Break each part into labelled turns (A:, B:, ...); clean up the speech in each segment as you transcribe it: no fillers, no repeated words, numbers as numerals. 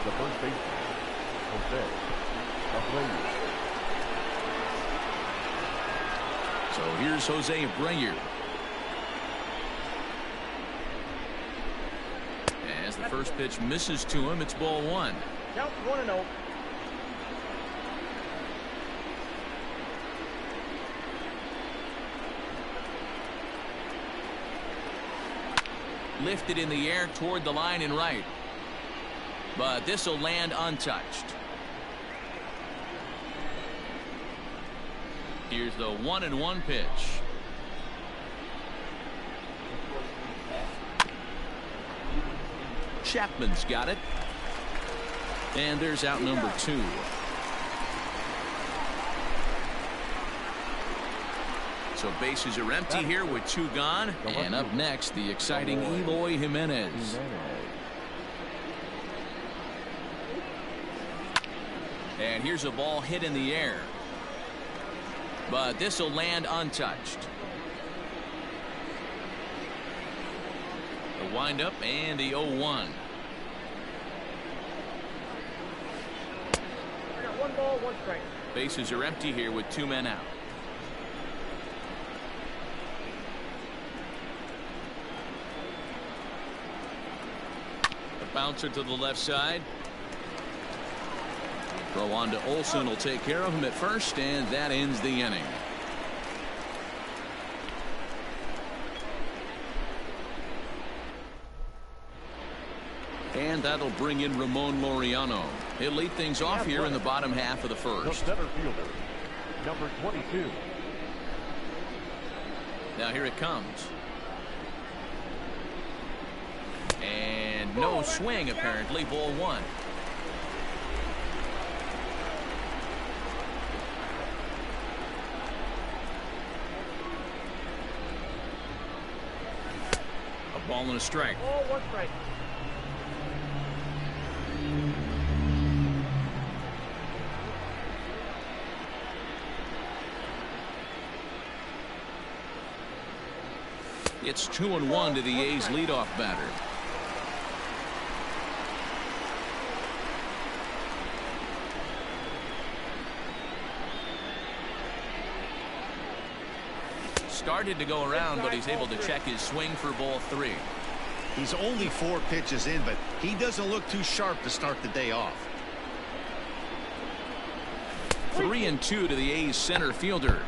A: the first baseman, Jose Abreu.
B: So here's Jose Abreu. As the first pitch misses to him, it's ball one.
C: Count 1-0.
B: Lifted in the air toward the line and right. But this will land untouched. Here's the 1-1 pitch. Chapman's got it. And there's out number 2. So bases are empty here with 2 gone. And up next, the exciting Eloy Jimenez. And here's a ball hit in the air. But this will land untouched. The windup and the 0-1.
C: I got 1 ball, 1 strike.
B: Bases are empty here with 2 men out. The bouncer to the left side. Throw on to Olsen will take care of him at first, and that ends the inning. And that'll bring in Ramon Laureano. He'll lead things off here in the bottom half of the first.
A: The center fielder, number 22.
B: Now here it comes. And no swing apparently, ball 1. A ball and a strike.
C: Ball, 1 strike.
B: It's 2-1 to the A's leadoff batter. Started to go around, but he's able to check his swing for ball 3.
D: He's only 4 pitches in, but he doesn't look too sharp to start the day off.
B: 3-2 to the A's center fielder.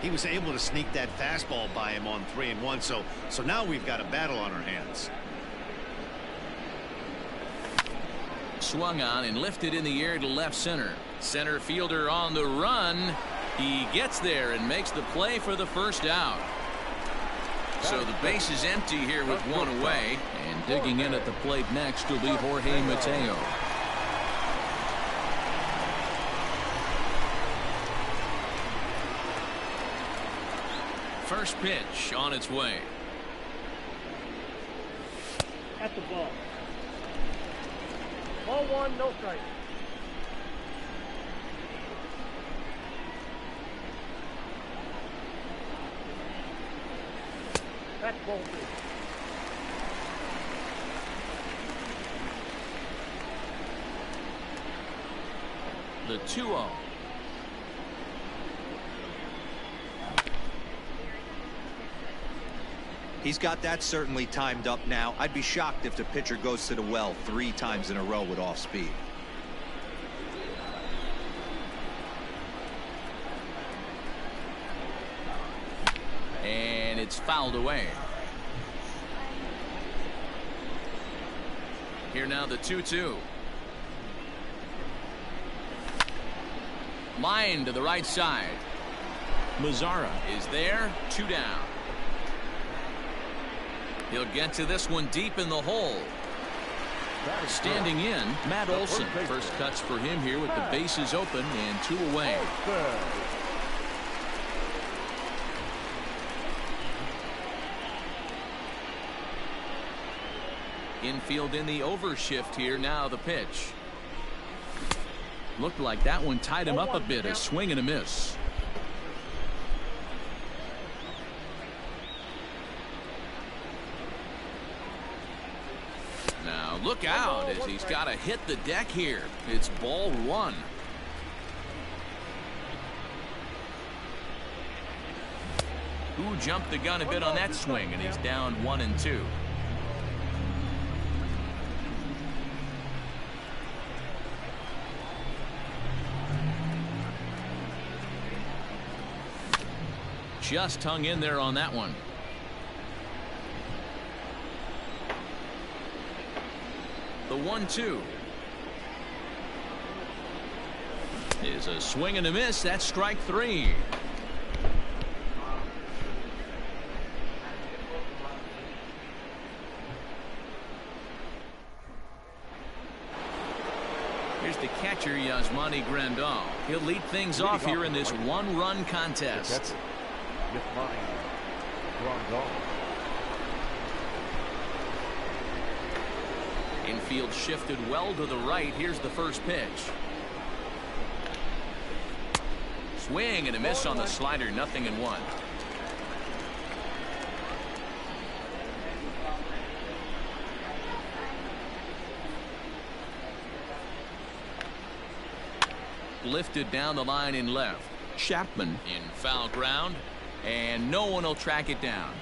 D: He was able to sneak that fastball by him on 3-1, so now we've got a battle on our hands.
B: Swung on and lifted in the air to left center. Center fielder on the run. He gets there and makes the play for the first out. So the base is empty here with 1 away, and digging in at the plate next will be Jorge Mateo. First pitch on its way.
C: At the ball. Ball 1, no strike. That's ball 2.
B: The 2-0.
E: He's got that certainly timed up now. I'd be shocked if the pitcher goes to the well 3 times in a row with off speed.
B: And it's fouled away. Here now the 2-2. Line to the right side. Mazzara is there, 2 down. He'll get to this one deep in the hole. Standing in, Matt Olson. First cuts for him here with the bases open and 2 away. Infield in the overshift here. Now the pitch. Looked like that one tied him up a bit. A swing and a miss. Now look struck out as he's got to hit the deck here. It's ball one. Who jumped the gun a bit on that swing, and he's down 1-2. Just hung in there on that one. The 1-2 is a swing and a miss. That's strike three. Here's the catcher, Yasmani Grandal. He'll lead things off here in this one-run contest. Infield shifted well to the right. Here's the first pitch. Swing and a miss on the slider. 0-1. Lifted down the line in left. Chapman in foul ground, and no one will track it down.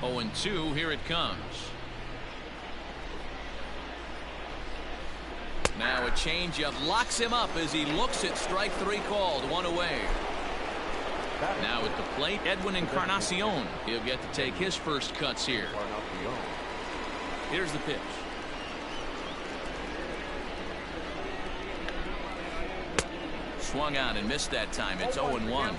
B: Oh, 0-2. Here it comes. Now a changeup locks him up as he looks at strike three called. One away. Now at the plate, Edwin Encarnacion. He'll get to take his first cuts here. Here's the pitch. Swung on and missed that time. It's 0-1.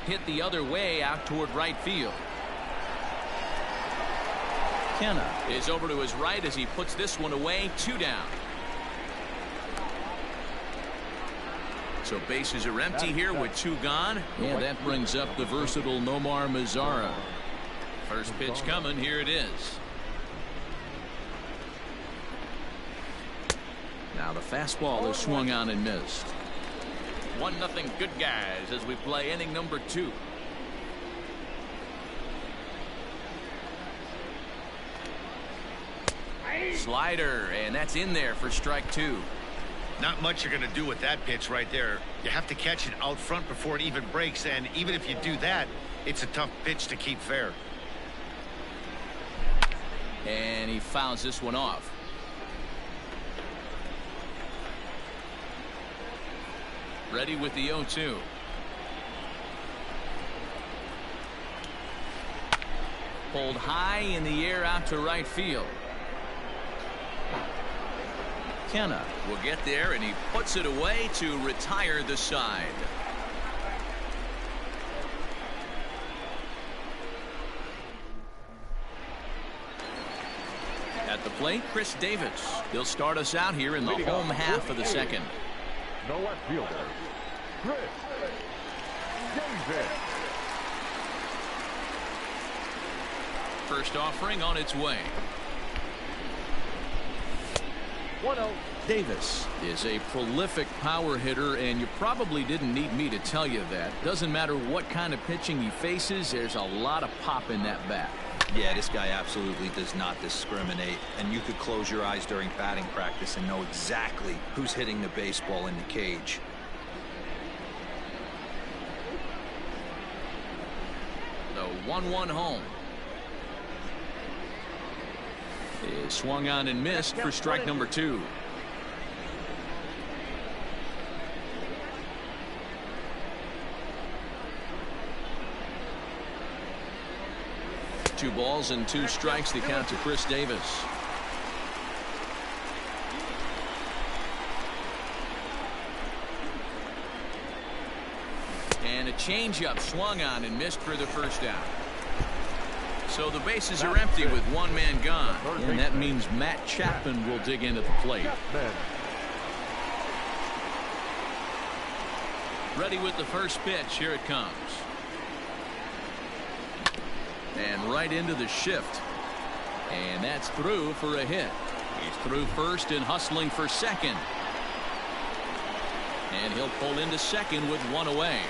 B: Hit the other way out toward right field. Kenna is over to his right as he puts this one away. 2 down. So bases are empty here with 2 gone. And that brings up the versatile Nomar Mazara. First pitch coming. Here it is. Now the fastball is swung on and missed. 1-0 good guys as we play inning number 2. Slider, and that's in there for strike 2.
D: Not much you're going to do with that pitch right there. You have to catch it out front before it even breaks, and even if you do that, it's a tough pitch to keep fair.
B: And he fouls this one off. Ready with the 0-2. Pulled high in the air out to right field. Kenna will get there, and he puts it away to retire the side. At the plate, Chris Davis. He'll start us out here in the home half of the second.
A: No left fielder, Chris Davis.
B: First offering on its way.
C: 1-0.
B: Davis is a prolific power hitter, and you probably didn't need me to tell you that. Doesn't matter what kind of pitching he faces, there's a lot of pop in that bat.
E: Yeah, this guy absolutely does not discriminate, and you could close your eyes during batting practice and know exactly who's hitting the baseball in the cage.
B: The 1-1 home is swung on and missed for strike number 2. Two balls and 2 strikes to count to Chris Davis. And a changeup swung on and missed for the first out. So the bases are empty with 1 man gone, and that means Matt Chapman will dig into the plate. Ready with the first pitch. Here it comes. And right into the shift. And that's through for a hit. He's through first and hustling for second. And he'll pull into second with one away.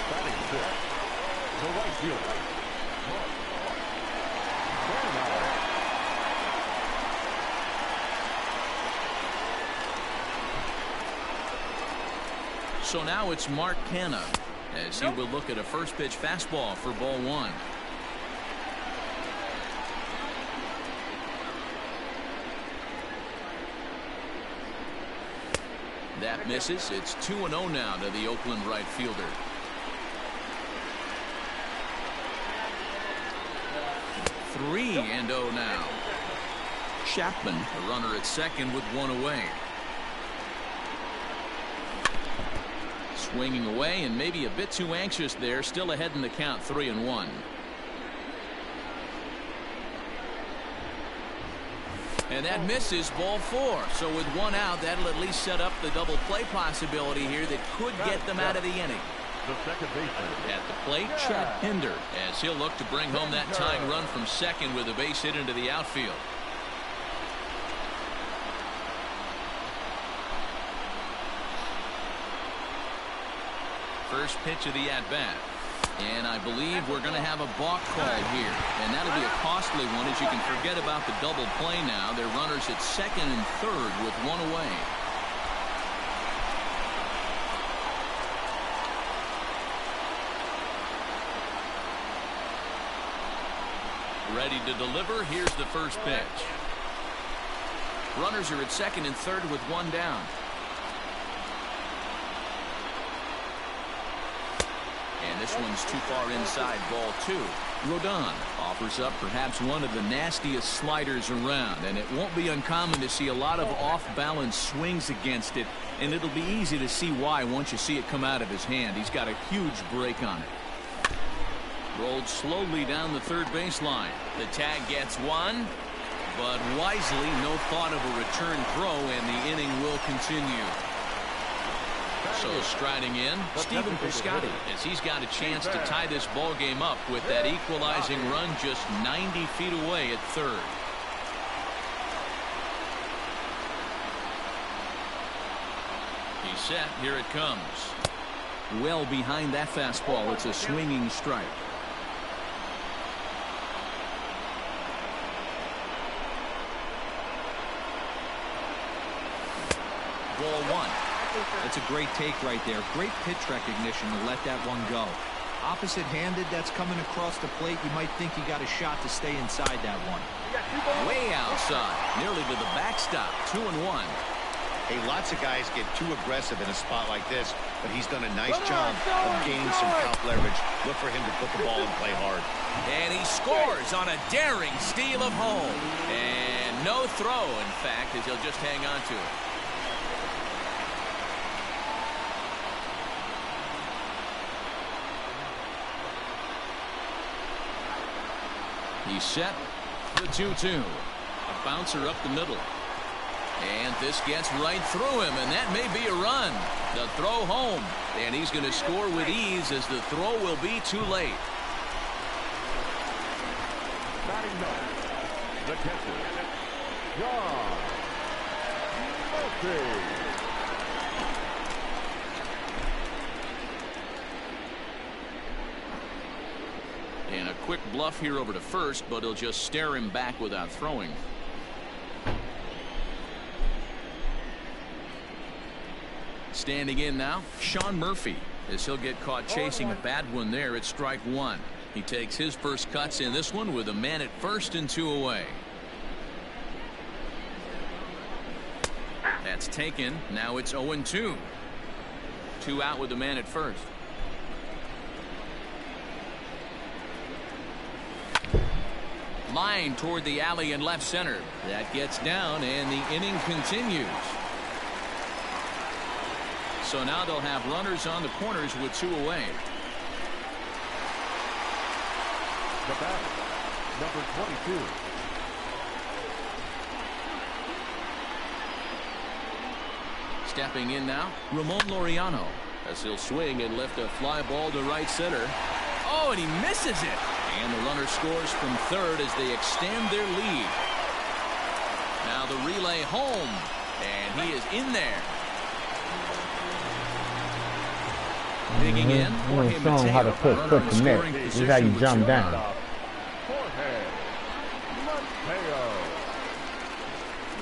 A: Batting fifth, the right fielder.
B: So now it's Mark Canha as he will look at a first pitch fastball for ball one. That misses. It's 2-0 now to the Oakland right fielder. Three and 0 now. Chapman, the runner at second with one away. Swinging away and maybe a bit too anxious there. Still ahead in the count, 3-1. And that misses, ball four. So with one out, that'll at least set up the double play possibility here that could get them out of the inning.
A: The second baseman.
B: At the plate, Chad Pinder, as he'll look to bring home that tying run from second with a base hit into the outfield. First pitch of the at-bat. And I believe we're going to have a balk call here. And that'll be a costly one, as you can forget about the double play now. They're runners at second and third with one away. Ready to deliver. Here's the first pitch. Runners are at second and third with one down. And this one's too far inside, ball two. Rodon offers up perhaps one of the nastiest sliders around, and it won't be uncommon to see a lot of off-balance swings against it, and it'll be easy to see why once you see it come out of his hand. He's got a huge break on it. Rolled slowly down the third baseline. The tag gets one, but wisely, no thought of a return throw, and the inning will continue. So striding in, Stephen Piscotty, as he's got a chance to tie this ball game up with that equalizing run just 90 feet away at third. He's set. Here it comes. Well behind that fastball. It's a swinging strike. Ball one.
E: That's a great take right there. Great pitch recognition to let that one go. Opposite-handed, that's coming across the plate. You might think you got a shot to stay inside that one.
B: Way outside, nearly to the backstop. 2-1.
D: Hey, lots of guys get too aggressive in a spot like this, but he's done a nice job of gaining some count leverage. Look for him to put the ball and play hard.
B: And he scores on a daring steal of home. And no throw, in fact, as he'll just hang on to it. He's set. The 2-2. A bouncer up the middle. And this gets right through him, and that may be a run. The throw home. And he's going to score with ease, as the throw will be too late.
A: Batting ninth, the catcher, John Murphy.
B: And a quick bluff here over to first, but he'll just stare him back without throwing. Standing in now, Sean Murphy, as he'll get caught chasing a bad one there at strike one. He takes his first cuts in this one with a man at first and two away. That's taken. Now it's 0-2. Two out with the man at first. Line toward the alley in left center. That gets down, and the inning continues. So now they'll have runners on the corners with two away.
A: The batter, number 22.
B: Stepping in now, Ramon Laureano, as he'll swing and lift a fly ball to right center. Oh, and he misses it. And the runner scores from third as they extend their lead. Now the relay home, and he is in there. Digging in,
F: I'm going to show him how to put the net. This is how you jump down.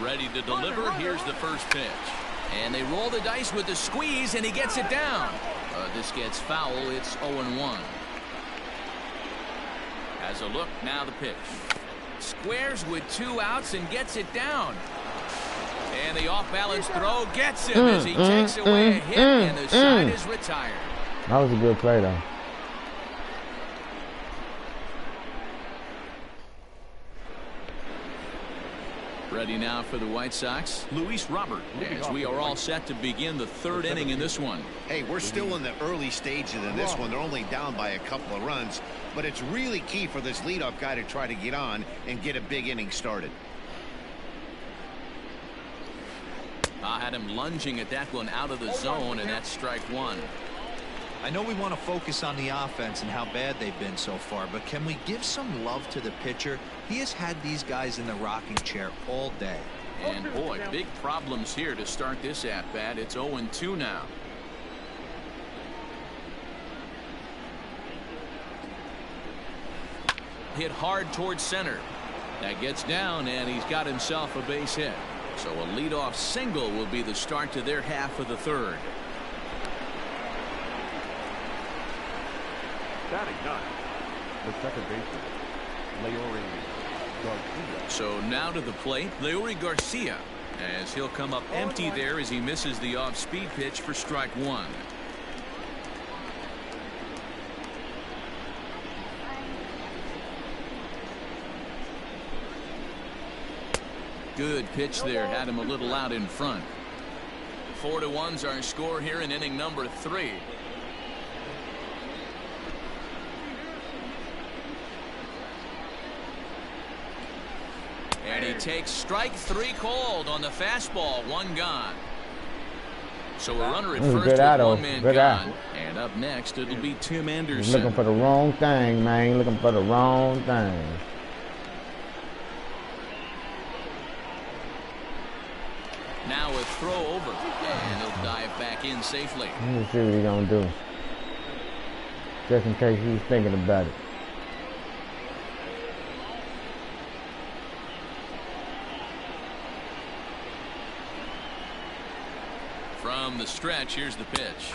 B: Ready to deliver. Here's the first pitch. And they roll the dice with the squeeze, and he gets it down. This gets foul. It's 0-1. As a look, now the pitch. Squares with 2 outs and gets it down. And the off-balance throw gets him as he takes away a hit, and the side is retired.
F: That was a good play, though.
B: Ready now for the White Sox, Luis Robert, as we are all set to begin the third inning in this one.
D: Hey, we're still in the early stages of this one. They're only down by a couple of runs, but it's really key for this leadoff guy to try to get on and get a big inning started.
B: I had him lunging at that one out of the zone, and that's strike one.
E: I know we want to focus on the offense and how bad they've been so far, but can we give some love to the pitcher? He has had these guys in the rocking chair all day.
B: And boy, big problems here to start this at-bat. It's 0-2 now. Hit hard towards center. That gets down, and he's got himself a base hit. So a leadoff single will be the start to their half of the third.
A: Batting ninth, the second baseman, Leori Garcia.
B: So now to the plate, Leori Garcia, as he'll come up empty there as he misses the off-speed pitch for strike one. Good pitch there, had him a little out in front. 4-1's our score here in inning number 3. And he takes strike 3 called on the fastball. 1 gone. So a runner at first with 1 man gone. And up next it'll be Tim Anderson.
F: He's looking for the wrong thing, man. Looking for the wrong thing.
B: Now a throw over, and he'll dive back in safely.
F: Let me see what he's gonna do. Just in case he's thinking about it.
B: From the stretch, here's the pitch.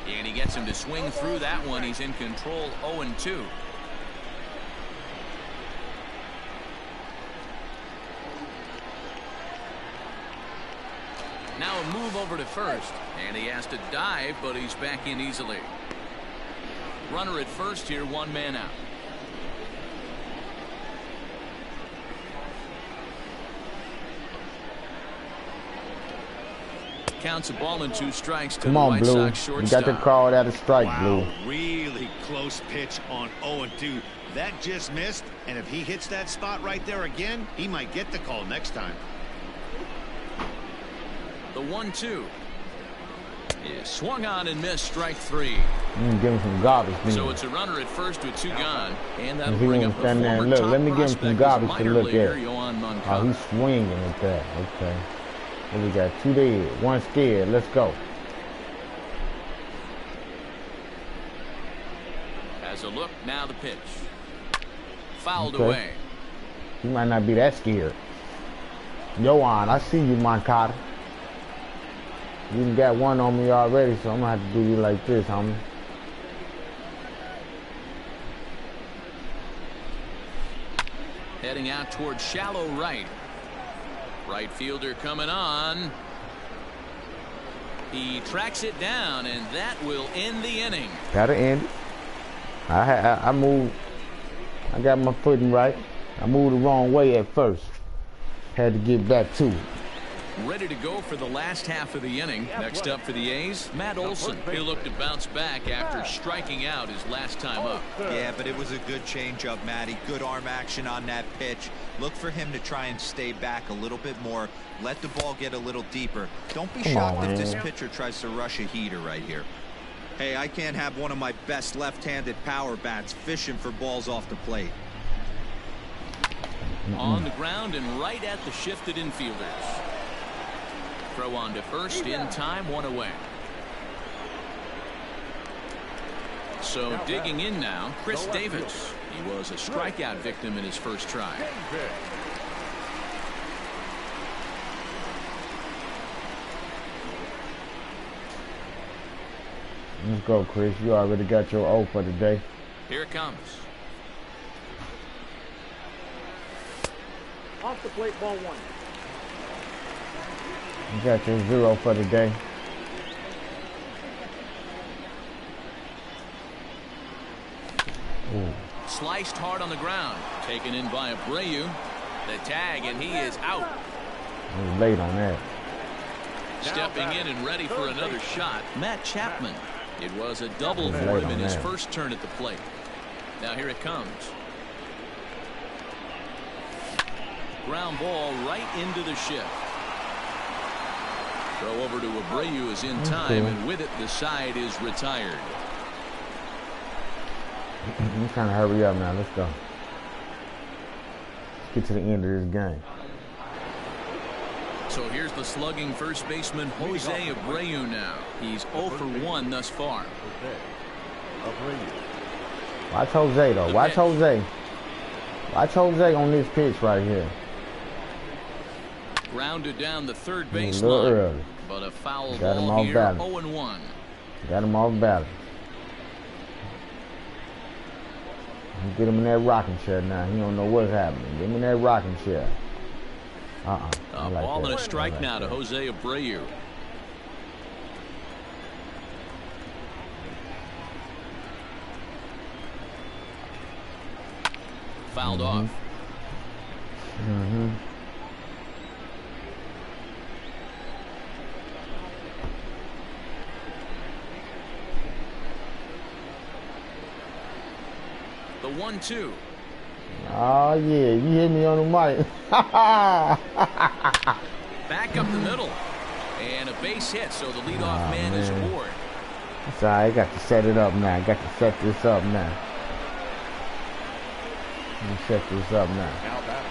B: And he gets him to swing through that one. He's in control. 0-2. Now a move over to first, and he has to dive, but he's back in easily. Runner at first here, 1 man out. Counts a ball and 2 strikes to
F: Come
B: the
F: on,
B: White
F: Blue.
B: Sox shortstop.
F: You got to call that a strike, Blue.
D: Really close pitch on 0-2. That just missed, and if he hits that spot right there again, he might get the call next time.
B: The 1-2 is swung on and missed. Strike 3.
F: Give him some garbage.
B: So it's a runner at first with 2 gone, and that'll
F: If he
B: bring
F: won't
B: up the
F: stand there and
B: former
F: look,
B: top
F: let me give him some
B: prospect
F: garbage
B: as
F: to
B: minor
F: look
B: leaguer,
F: at.
B: Yohan
F: Oh,
B: Moncada.
F: he's swinging at that. Okay. What we got? 2 dead, 1 scared. Let's go.
B: As a look, now the pitch. Fouled
F: Okay.
B: away.
F: He might not be that scared. Yohan, I see you, Moncada. You done got 1 on me already, so I'm gonna have to do you like this, homie.
B: Heading out towards shallow right. Right fielder coming on. He tracks it down, and that will end the inning.
F: Gotta end it. I moved. I got my footing right. I moved the wrong way at first. Had to get back to it.
B: ready to go for the last half of the inning. Next up for the A's, Matt Olson. He'll look to bounce back after striking out his last time up.
E: Yeah, but it was a good changeup, Matty. Good arm action on that pitch. Look for him to try and stay back a little bit more. Let the ball get a little deeper. Don't be shocked if this pitcher tries to rush a heater right here. Hey, I can't have one of my best left-handed power bats fishing for balls off the plate.
B: On the ground and right at the shifted infielders. Throw on to first in time, 1 away. So digging in now, Chris Davis. He was a strikeout victim in his first try.
F: Let's go, Chris. You already got your O for the day.
B: Here it comes.
C: Off the plate, ball 1.
F: You got your 0 for the day. Ooh.
B: Sliced hard on the ground. Taken in by Abreu. The tag, and he is out.
F: I was late on that.
B: Stepping in and ready for another shot, Matt Chapman. It was a double for him in his first turn at the plate. Now here it comes. Ground ball right into the shift. Throw over to Abreu is in time, and with it, the side is retired.
F: I'm trying to hurry up now. Let's go. Let's get to the end of this game.
B: So here's the slugging first baseman Jose Abreu now. He's 0 for 1 thus far.
F: Watch Jose though. Watch Jose. Watch Jose on this pitch right here.
B: Grounded down the third
F: A
B: baseline.
F: little early.
B: But a foul
F: Got him
B: ball
F: off
B: here,
F: balance.
B: 0-1.
F: Got him off balance. Get him in that rocking chair now. He don't know what's happening. Get him in that rocking chair. A
B: like ball and a strike now to Jose Abreu. Fouled off. The 1-2.
F: Oh yeah, you hit me on the mic.
B: Back up the middle. And a base hit, so the leadoff man is aboard.
F: It's all right, I got to set it up now. I got to set this up now. Let me set this up now.
A: Now back.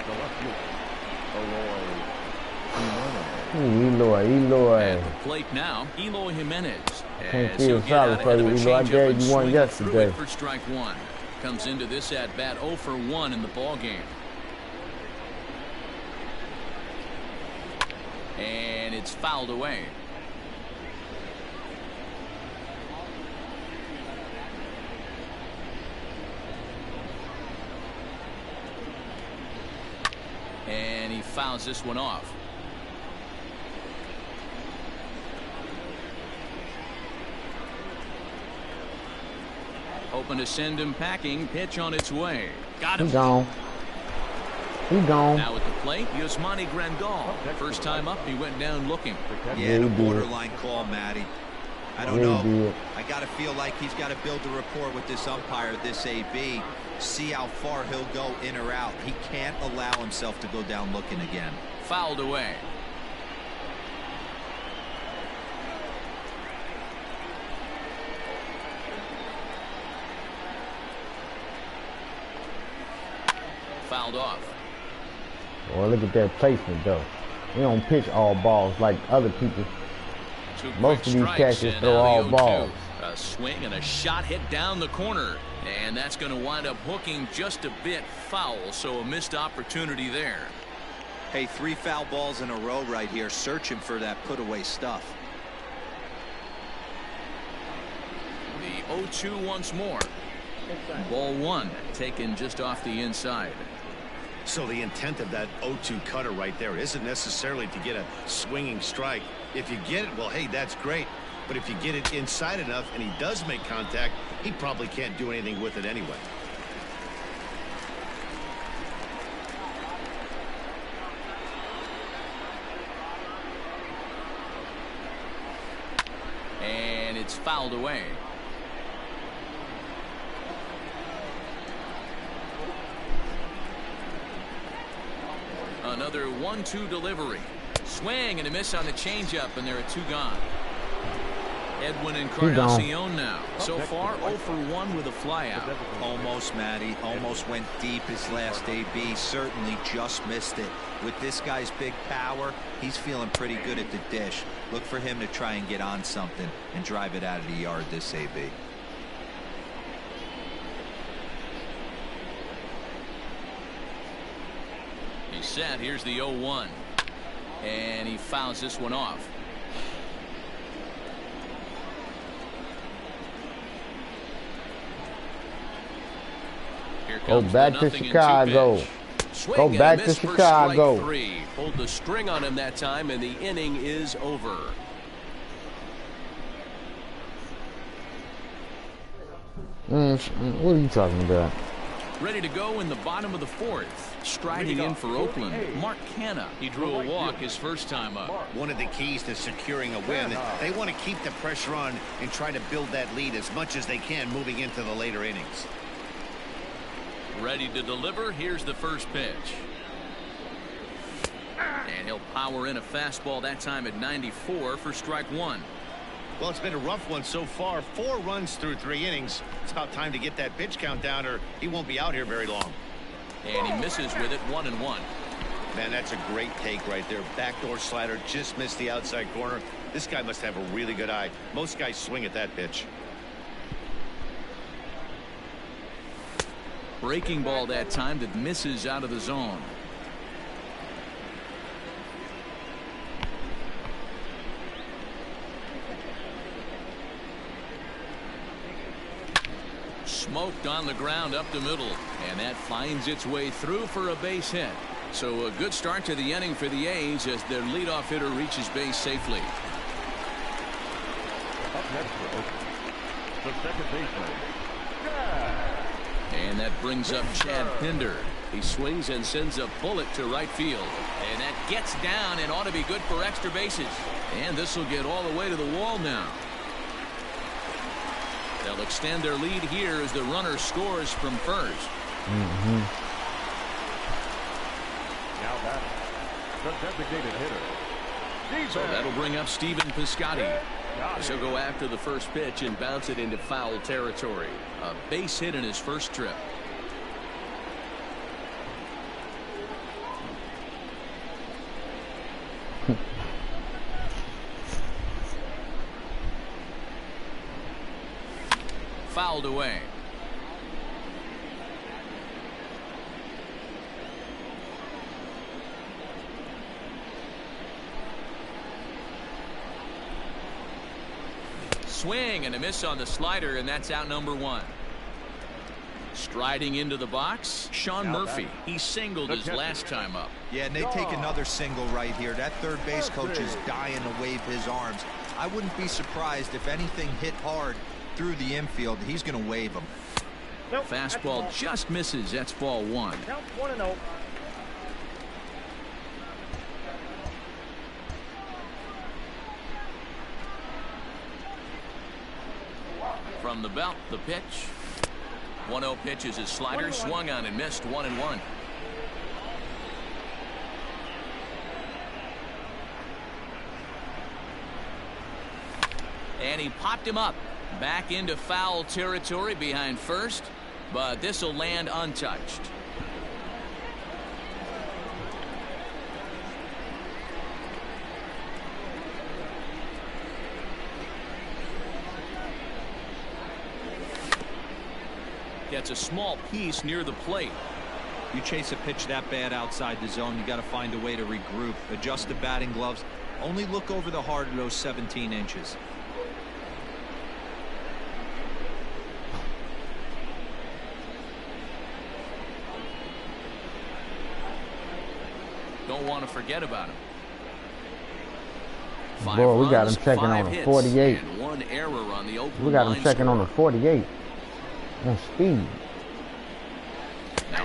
A: The left fielder.
F: Eloy.
B: At the plate now, Eloy Jimenez.
F: Can't feel sorry for you, Eloy. I gave you one yesterday.
B: For strike 1. Comes into this at bat 0 for 1 in the ball game. And it's fouled away. And he fouls this one off. Hoping to send him packing. Pitch on its way. Got him.
F: He gone. He gone.
B: Now at the plate, Yasmani Grandal. First time up, he went down looking.
E: Yeah, the borderline call, Matty. I don't know. I got to feel like he's got to build a rapport with this umpire, this AB. See how far he'll go in or out. He can't allow himself to go down looking again.
B: Fouled away. Fouled off.
F: Well, look at that placement, though. He don't pitch all balls like other people. Most of these catchers throw all balls.
B: A swing and a shot hit down the corner. And that's going to wind up hooking just a bit foul, so a missed opportunity there.
E: Hey, 3 foul balls in a row right here, searching for that put-away stuff.
B: The 0-2 once more. Ball 1 taken just off the inside.
D: So the intent of that 0-2 cutter right there isn't necessarily to get a swinging strike. If you get it, well, hey, that's great. But if you get it inside enough and he does make contact, he probably can't do anything with it anyway.
B: it's fouled away. Another 1-2 delivery. Swing and a miss on the changeup, and there are 2 gone. Edwin Encarnacion now. So far, 0 for 1 with a flyout.
E: Almost, Matty. Almost went deep his last AB. Certainly just missed it. With this guy's big power, he's feeling pretty good at the dish. Look for him to try and get on something and drive it out of the yard this AB.
B: He's set. Here's the 0-1. And he fouls this one off.
F: Go back to Chicago. Go back to Chicago.
C: Pulled the string on him that time, and the inning is over.
F: What are you talking about?
B: Ready to go in the bottom of the 4th. Striding in for Oakland, Mark Canha. He drew a walk his first time up.
D: One of the keys to securing a win, they want to keep the pressure on and try to build that lead as much as they can moving into the later innings.
B: Ready to deliver. Here's the first pitch. And he'll power in a fastball that time at 94 for strike 1.
D: Well, it's been a rough one so far. 4 runs through 3 innings. It's about time to get that pitch count down, or he won't be out here very long.
B: And he misses with it, 1-1.
D: Man, that's a great take right there. Backdoor slider, just missed the outside corner. This guy must have a really good eye. Most guys swing at that pitch.
B: Breaking ball that time that misses out of the zone. Smoked on the ground up the middle, and that finds its way through for a base hit. So a good start to the inning for the A's as their leadoff hitter reaches base safely.
A: Up next for Oakland, the second baseman.
B: And that brings up Chad Pinder. He swings and sends a bullet to right field. And that gets down and ought to be good for extra bases. And this will get all the way to the wall now. They'll extend their lead here as the runner scores from first.
A: Now that the designated hitter.
B: So that'll bring up Stephen Piscotty. He'll go after the first pitch and bounce it into foul territory. A base hit in his first trip. Fouled away. Swing and a miss on the slider, and that's out number 1. Striding into the box, Sean Murphy. He singled his last time up.
E: Yeah, and they take another single right here. That third base coach is dying to wave his arms. I wouldn't be surprised if anything hit hard through the infield. He's going to wave them.
C: Nope,
B: fastball just misses. That's ball 1.
C: Count 1-0.
B: From the belt, the pitch. 1-0 pitch is his slider. Swung on and missed. 1-1. And he popped him up. Back into foul territory behind first, but this will land untouched. Gets a small piece near the plate.
E: You chase a pitch that bad outside the zone, you got to find a way to regroup, adjust the batting gloves, only look over the heart of those 17 inches.
B: Don't want to forget about him.
F: Boy, we got him checking on a 48.
B: And 1 error on the Oakland
F: We got him checking on a 48. On speed.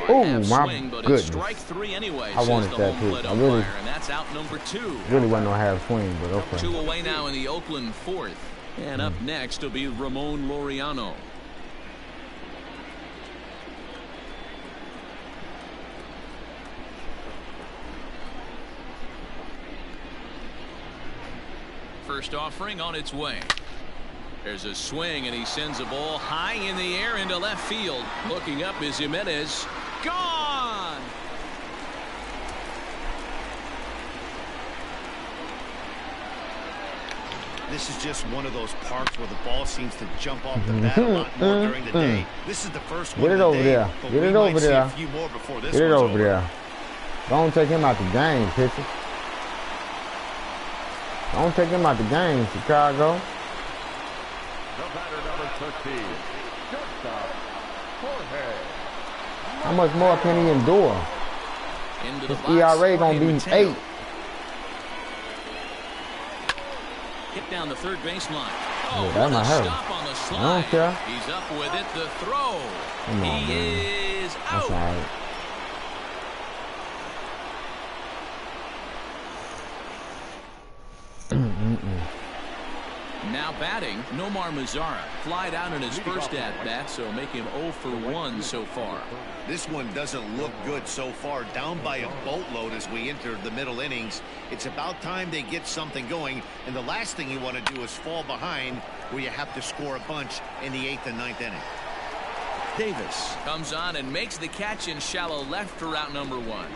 F: Oh my goodness!
B: Strike 3 anyway,
F: I wanted that too. I
B: and that's out number 2.
F: Really wasn't no half swing, but okay.
B: 2 away now in the Oakland 4th. And up next will be Ramon Laureano. First offering on its way. There's a swing, and he sends a ball high in the air into left field. Looking up is Jimenez. Gone!
D: This is just one of those parks where the ball seems to jump off the bat a lot more during the day. This is the first one
F: Get it over there. Get it over there.
D: A few more before this
F: Get it
D: one's
F: over there. Don't take him out the game, pitcher. Don't take him out the game, Chicago.
A: The batter number 13, shortstop, Jorge.
F: How much more can he endure?
B: Into the
F: His
B: box,
F: ERA gonna
B: Jorge
F: be
B: Mateo.
F: 8.
B: Hit down the third baseline.
F: Yeah,
B: Oh,
F: that
B: what
F: might
B: a
F: hurt.
B: stop on the
F: I
B: slide.
F: don't care.
B: He's up with it. The throw.
F: Come on,
B: He
F: man.
B: is
F: That's
B: out.
F: all right.
B: Now batting, Nomar Mazara. Flied out in his first at-bat, so make him 0 for 1 so far.
D: This one doesn't look good so far. Down by a boatload as we enter the middle innings. It's about time they get something going, and the last thing you want to do is fall behind where you have to score a bunch in the 8th and 9th inning.
B: Davis comes on and makes the catch in shallow left for route number 1.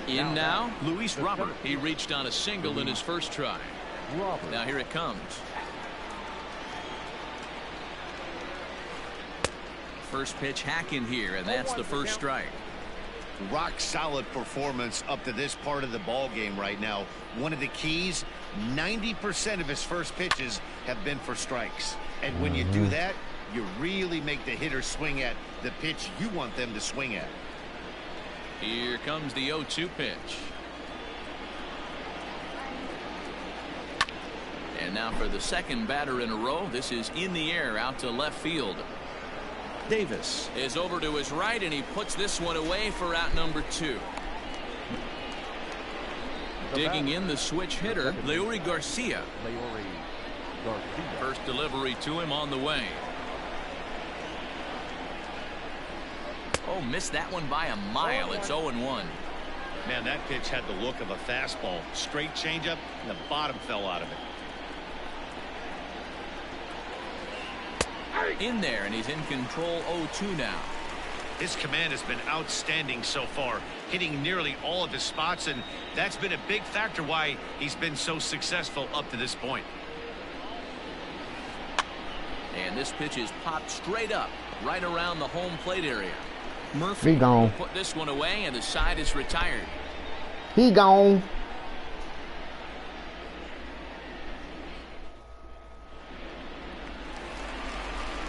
B: In now, Luis Robert. He reached on a single in his first try. Now here it comes. First pitch hacking here, and that's the first strike.
D: Rock solid performance up to this part of the ball game right now. One of the keys, 90% of his first pitches have been for strikes. And when you do that, you really make the hitter swing at the pitch you want them to swing at.
B: Here comes the 0-2 pitch. And now for the second batter in a row. This is in the air out to left field. Davis is over to his right, and he puts this one away for out number 2. Digging in the switch hitter, Leury Garcia. First delivery to him on the way. Oh, missed that one by a mile. It's 0-1.
D: Man, that pitch had the look of a fastball. Straight changeup, and the bottom fell out of it.
B: In there, and he's in control. 0-2 now.
D: His command has been outstanding so far, hitting nearly all of his spots, and that's been a big factor why he's been so successful up to this point.
B: And this pitch is popped straight up, right around the home plate area.
F: He gone.
B: Put this one away, and the side is retired.
F: He gone.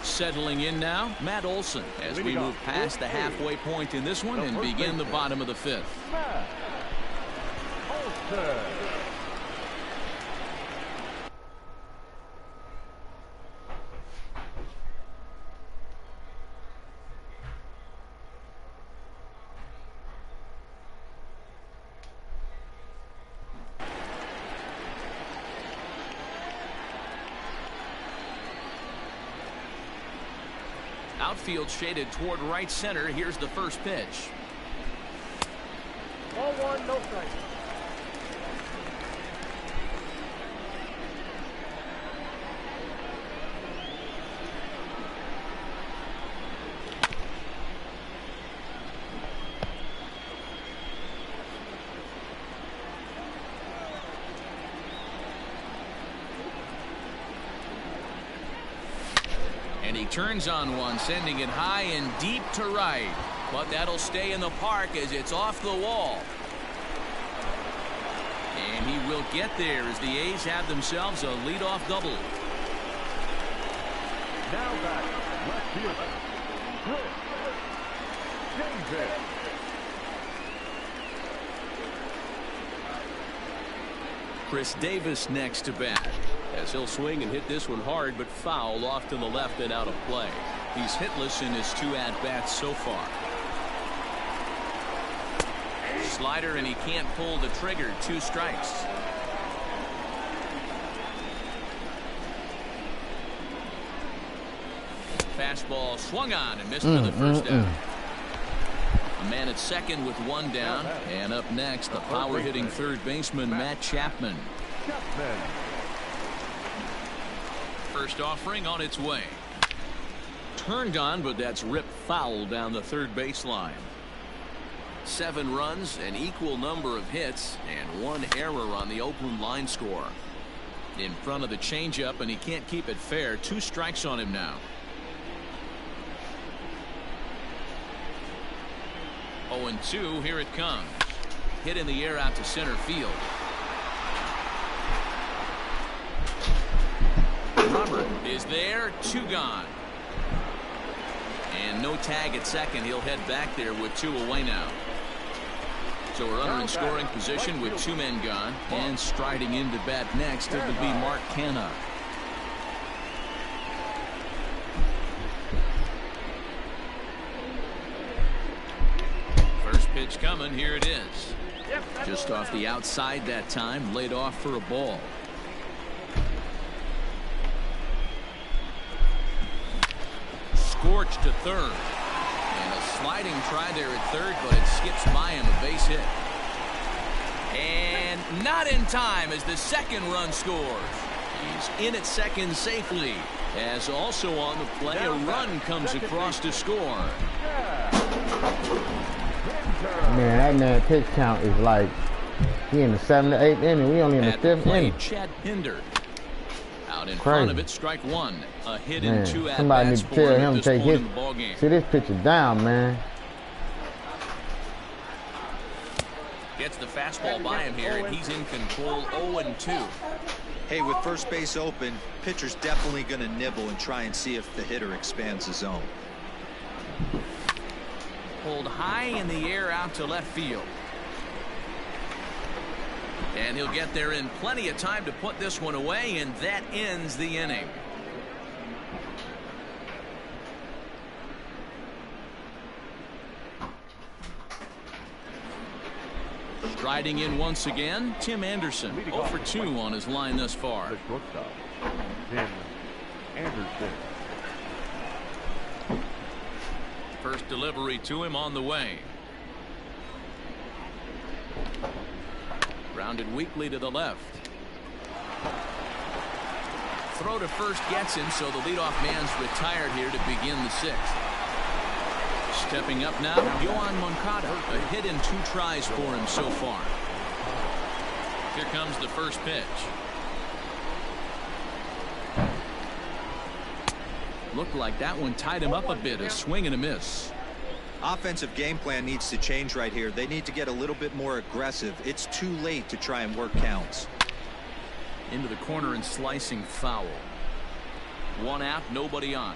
B: Settling in now, Matt Olson, as we move past the halfway point in this one and begin the bottom of the 5th.
A: Matt Olson.
B: Outfield shaded toward right center. Here's the first pitch.
A: 0-1, no strike.
B: And he turns on one, sending it high and deep to right. But that'll stay in the park as it's off the wall. And he will get there as the A's have themselves a leadoff double.
A: Now back, left fielder, Chris Davis.
C: Chris Davis next to bat, as he'll swing and hit this one hard, but foul off to the left and out of play.
B: He's hitless in his 2 at-bats so far. Slider, and he can't pull the trigger. 2 strikes. Fastball swung on and missed for the first out. A man at second with one down. And up next, the power-hitting third baseman, Matt Chapman. First offering on its way. Turned on, but that's ripped foul down the third baseline. 7 runs, an equal number of hits, and 1 error on the Oakland line score. In front of the changeup, and he can't keep it fair. 2 strikes on him now. 0-2, here it comes. Hit in the air out to center field. Robert is there, 2 gone. And no tag at second. He'll head back there with 2 away now. So we're under in scoring position with 2 men gone. And striding into bat next, it will be Mark Canha. First pitch coming. Here it is. Just off the outside that time. Laid off for a ball. Scorched to third. And a sliding try there at third, but it skips by him, a base hit. And not in time as the second run scores. He's in at second safely. As also on the play, a run comes across to score.
F: Man, that man pitch count is like he in the 7th or 8th inning. We only in the 5th inning.
B: Chad Pinder. Out in front of it, strike 1. A hit in 2 at
F: somebody
B: bats
F: need to tell him to take his. See, this pitcher down, man.
B: Gets the fastball by him here, and he's in control. 0-2.
E: Hey, with first base open, pitcher's definitely going to nibble and try and see if the hitter expands the zone.
B: Pulled high in the air out to left field. And he'll get there in plenty of time to put this one away, and that ends the inning. Striding in once again, Tim Anderson. 0 for 2 on his line thus far.
A: The shortstop, Tim Anderson.
B: First delivery to him on the way. Grounded weakly to the left. Throw to first gets him, so the leadoff man's retired here to begin the 6th. Stepping up now, Yohan Moncada. A hit in 2 tries for him so far. Here comes the first pitch. Looked like that one tied him up a bit. A swing and a miss.
E: Offensive game plan needs to change right here. They need to get a little bit more aggressive. It's too late to try and work counts.
B: Into the corner and slicing foul. 1 out, nobody on.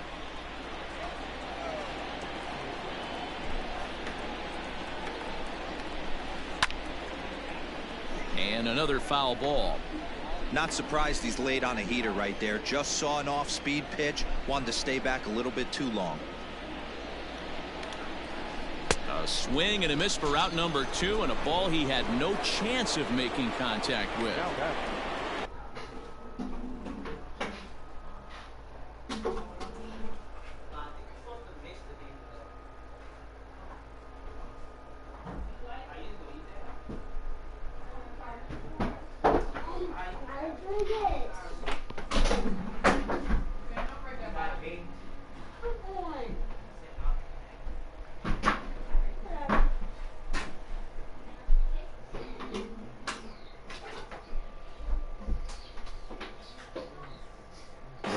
B: And another foul ball.
E: Not surprised he's laid on a heater right there. Just saw an off-speed pitch. Wanted to stay back a little bit too long.
B: A swing and a miss for out number 2, and a ball he had no chance of making contact with.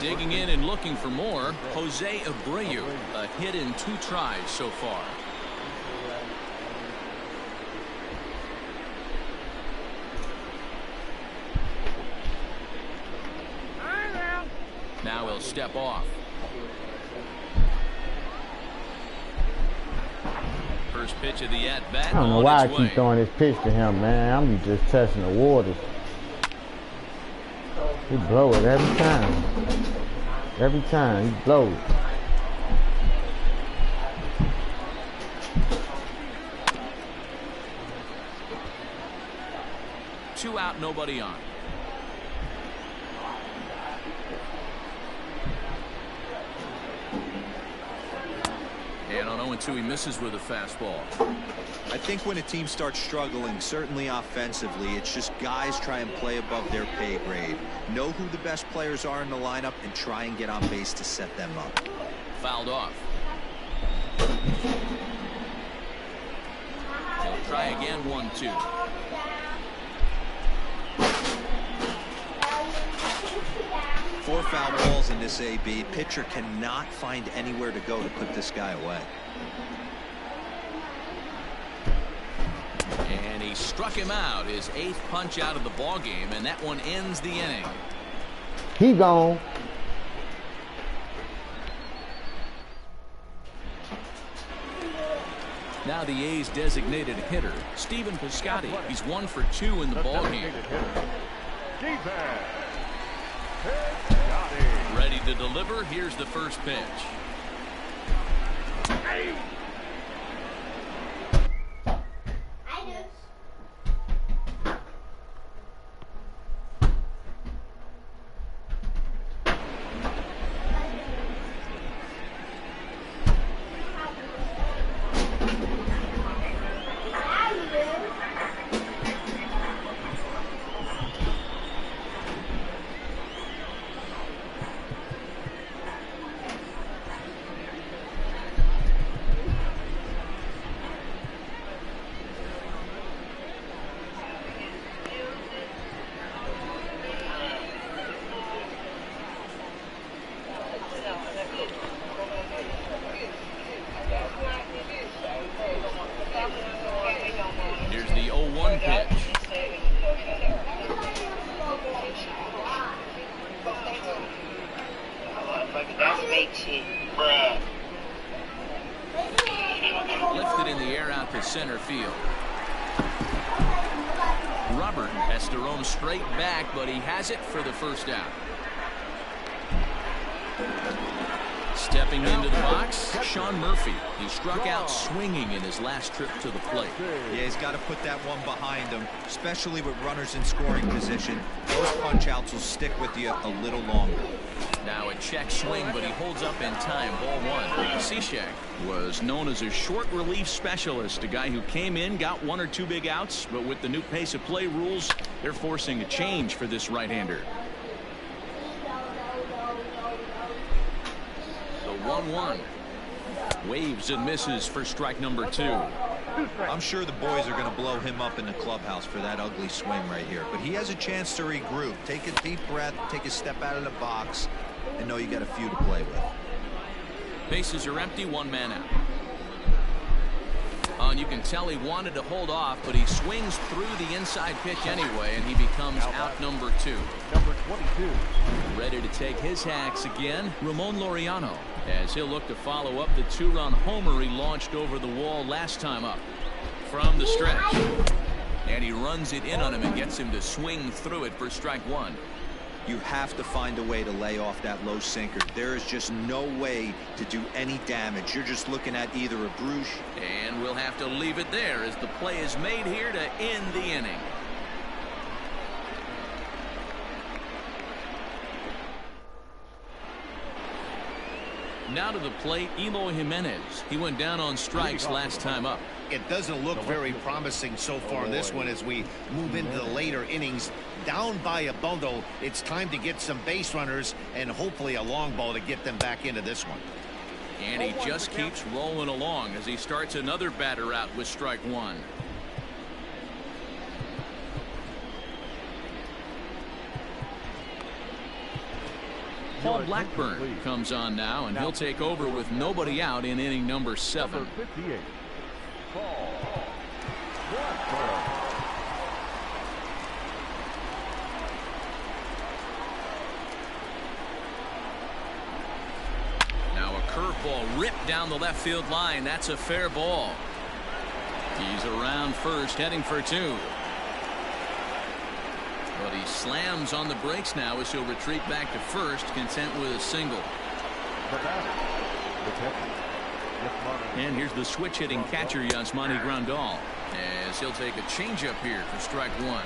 B: Digging in and looking for more, Jose Abreu. A hit in 2 tries so far. Now he'll step off. First pitch of the at-bat.
F: I don't know why I keep throwing this pitch to him, man. I'm just testing the waters. He blow it every time. Every time he blows.
B: Two out, nobody on. And on 0-2, he misses with a fastball.
E: I think when a team starts struggling, certainly offensively, it's just guys try and play above their pay grade. Know who the best players are in the lineup and try and get on base to set them up.
B: Fouled off. He'll try again, 1-2.
E: Four foul balls in this AB. Pitcher cannot find anywhere to go to put this guy away.
B: And he struck him out, his 8th punch out of the ball game, and that one ends the inning.
F: He gone.
B: Now the A's designated hitter, Stephen Piscotty. He's 1 for 2 in the ball game. Ready to deliver. Here's the first pitch. Here's the 0-1 pitch. Lifted in the air out to center field. Robert has to roam straight back, but he has it for the first out. Stepping into the box, Sean Murphy. He struck out swinging in his last trip to the plate.
E: Yeah, he's got to put that one behind him, especially with runners in scoring position. Those punch-outs will stick with you a little longer.
B: Now a check swing, but he holds up in time. Ball 1. Cishek was known as a short relief specialist, a guy who came in, got 1 or 2 big outs, but with the new pace of play rules, they're forcing a change for this right-hander. 1-1. Waves and misses for strike number 2.
E: I'm sure the boys are going to blow him up in the clubhouse for that ugly swing right here, but he has a chance to regroup, take a deep breath, take a step out of the box, and know you got a few to play with.
B: Bases are empty, 1 man out. And you can tell he wanted to hold off, but he swings through the inside pitch anyway, and he becomes out number 2.
A: Number 22.
B: Ready to take his hacks again, Ramon Laureano, as he'll look to follow up the 2-run homer he launched over the wall last time up. From the stretch. And he runs it in on him and gets him to swing through it for strike 1.
E: You have to find a way to lay off that low sinker. There is just no way to do any damage. You're just looking at either a bruise.
B: And we'll have to leave it there as the play is made here to end the inning. Now to the plate, Eloy Jimenez. He went down on strikes last time up.
D: It doesn't look very promising so far in this one as we move into the later innings. Down by a bundle, it's time to get some base runners and hopefully a long ball to get them back into this one.
B: And he just keeps rolling along as he starts another batter out with strike 1. Paul Blackburn comes on now, and he'll take over with nobody out in inning number 7.
A: Number 58. Paul Blackburn.
B: Now a curveball ripped down the left field line. That's a fair ball. He's around first, heading for 2. But he slams on the brakes now as he'll retreat back to first, content with a single. And here's the switch-hitting catcher, Yasmani Grandal, as he'll take a changeup here for strike 1.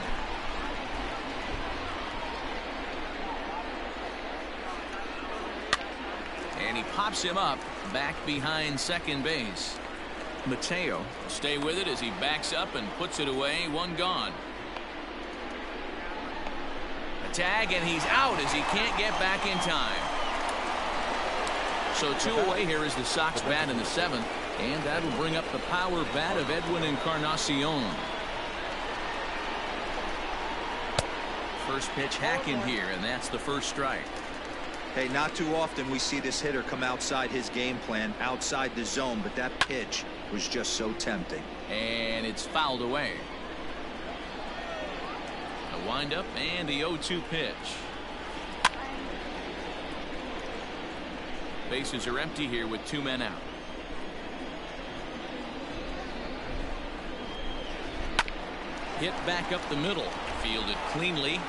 B: And he pops him up back behind second base. Mateo will stay with it as he backs up and puts it away. One gone. A tag, and he's out as he can't get back in time. So 2 away here is the Sox bat in the 7th, and that'll bring up the power bat of Edwin Encarnacion. First pitch hacking here, and that's the first strike.
E: Hey, not too often we see this hitter come outside his game plan, outside the zone, but that pitch was just so tempting.
B: And it's fouled away. A windup and the 0-2 pitch. Bases are empty here with 2 men out. Hit back up the middle. Fielded cleanly.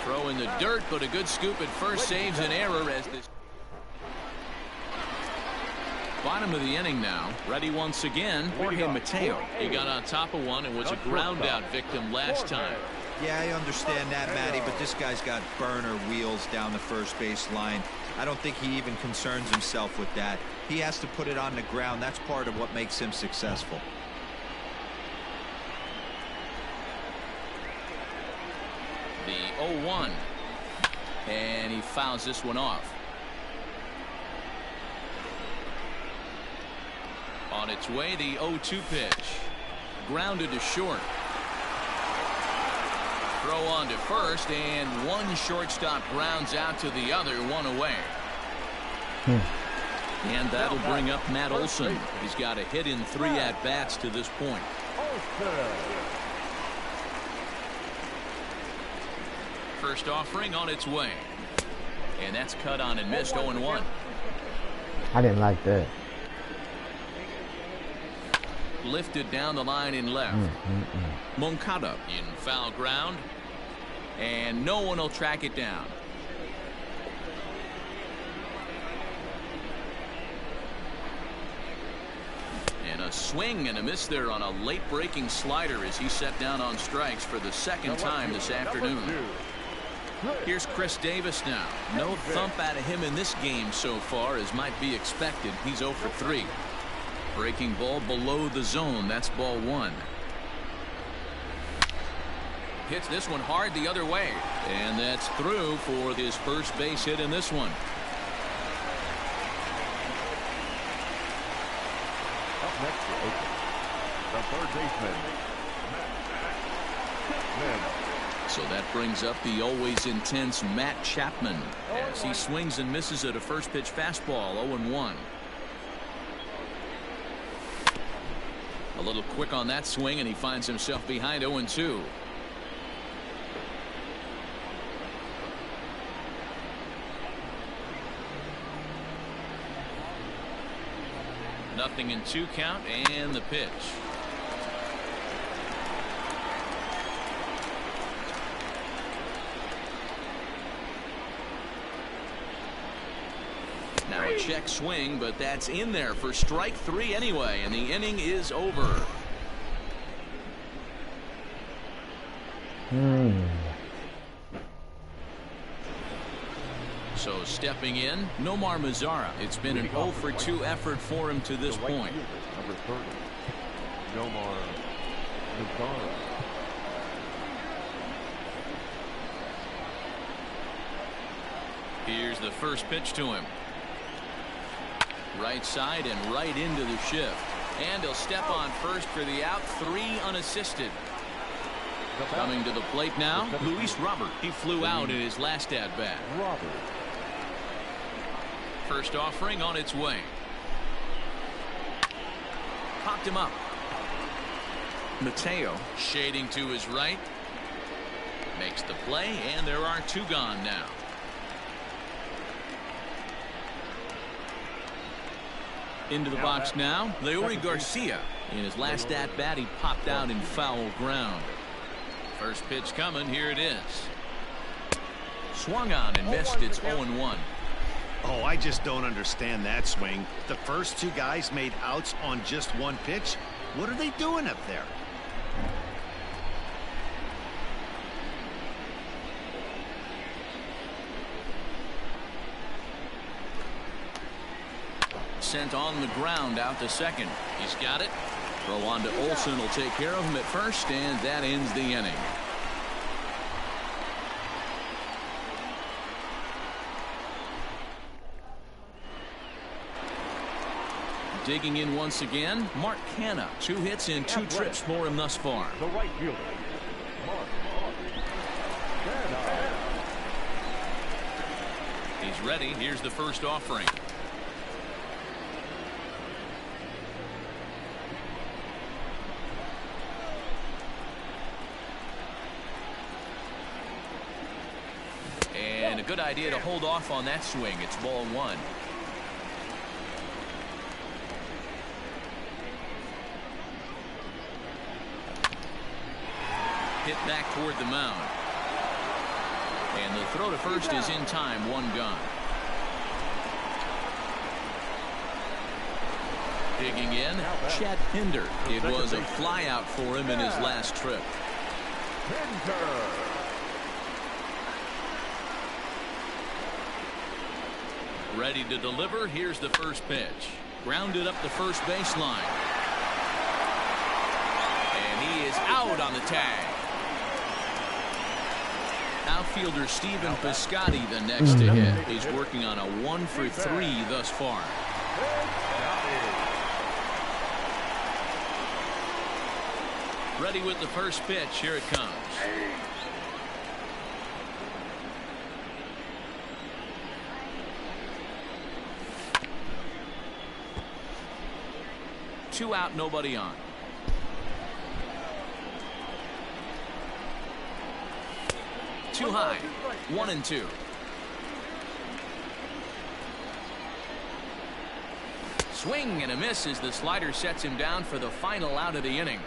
B: Throw in the dirt, but a good scoop at first saves an error as this. Bottom of the inning now. Ready once again. Jorge Mateo. He got on top of one and was a ground out victim last time.
E: Yeah, I understand that, Matty, but this guy's got burner wheels down the first base line. I don't think he even concerns himself with that. He has to put it on the ground. That's part of what makes him successful.
B: The 0-1. And he fouls this one off. On its way, the 0-2 pitch. Grounded to short. Throw on to first, and one shortstop grounds out to the other, 1 away. And that'll bring up Matt Olson. He's got a hit in 3 at-bats to this point. First offering on its way. And that's cut on and missed, 0-1.
F: I didn't like that.
B: Lifted down the line in left. Moncada in foul ground. And no one will track it down. And a swing and a miss there on a late breaking slider as he set down on strikes for the 2nd time this afternoon. Here's Chris Davis now. No thump out of him in this game so far as might be expected. He's 0 for 3. Breaking ball below the zone. That's ball 1. Hits this one hard the other way. And that's through for his first base hit in this one.
A: Up next for Oakland, the third baseman, Matt.
B: So that brings up the always intense Matt Chapman as he swings and misses at a first pitch fastball. 0-1. A little quick on that swing, and he finds himself behind 0-2. Nothing in 2 count, and the pitch. Now a check swing, but that's in there for strike 3 anyway, and the inning is over. So stepping in, Nomar Mazara. It's been an 0 for 2 effort for him to this point.
A: Number 30, Nomar Mazara.
B: Here's the first pitch to him. Right side and right into the shift. And he'll step on first for the out. 3 unassisted. Coming to the plate now, Luis Robert. He flew out in his last at-bat. First offering on its way. Popped him up. Mateo shading to his right. Makes the play, and there are 2 gone now. Into the box now, Leury Garcia. In his last at-bat, he popped out in foul ground. First pitch coming, here it is. Swung on and missed. It's 0-1.
D: Oh, I just don't understand that swing. The first 2 guys made outs on just 1 pitch. What are they doing up there?
B: sent on the ground out to second. He's got it. Throw on to Olsen will take care of him at first, and that ends the inning. Digging in once again, Mark Canha. 2 hits and 2 trips for him thus far.
A: The right fielder, Mark Canha.
B: He's ready. Here's the first offering. And a good idea to hold off on that swing. It's ball 1. Hit back toward the mound. And the throw to first is in time. 1 gone. Digging in, Chad Pinder. It was a flyout for him in his last trip. Ready to deliver. Here's the first pitch. Grounded up the first baseline. And he is out on the tag. Outfielder Stephen Piscotty the next to hit. He's working on a 1 for 3 thus far. Ready with the first pitch. Here it comes. Two out, nobody on. Too high. 1-2. Swing and a miss as the slider sets him down for the final out of the inning.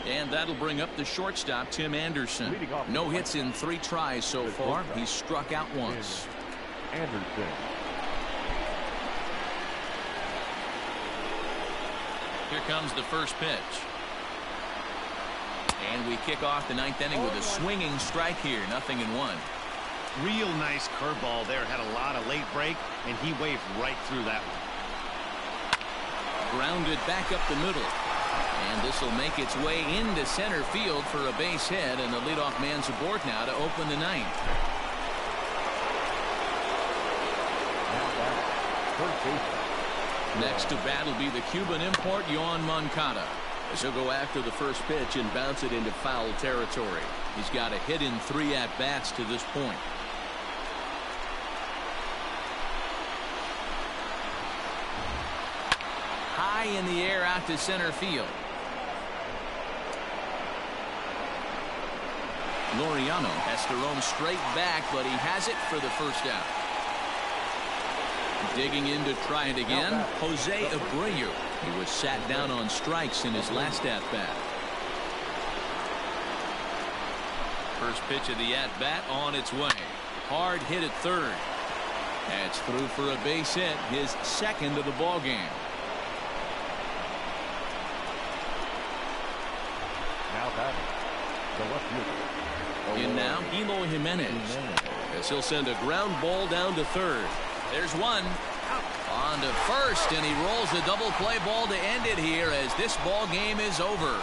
B: And that'll bring up the shortstop, Tim Anderson. No hits in 3 tries so far. He's struck out once.
A: Anderson.
B: Here comes the first pitch. And we kick off the 9th inning with a swinging strike here. 0-1.
D: Real nice curveball there. Had a lot of late break, and he waved right through that one.
B: Grounded back up the middle. And this will make its way into center field for a base hit, and the leadoff man's aboard now to open the 9th. Next to bat will be the Cuban import, Yoan Moncada. As he'll go after the first pitch and bounce it into foul territory. He's got a hit in 3 at-bats to this point. High in the air out to center field. Laureano has to roam straight back, but he has it for the first out. Digging in to try it again, Jose Abreu. He was sat down on strikes in his last at-bat. First pitch of the at-bat on its way. Hard hit at third. That's through for a base hit, his second of the ball game.
A: Now batting, the left fielder.
B: In now, Eloy Jimenez. As he'll send a ground ball down to third. There's one. On to first, and he rolls a double play ball to end it here as this ball game is over.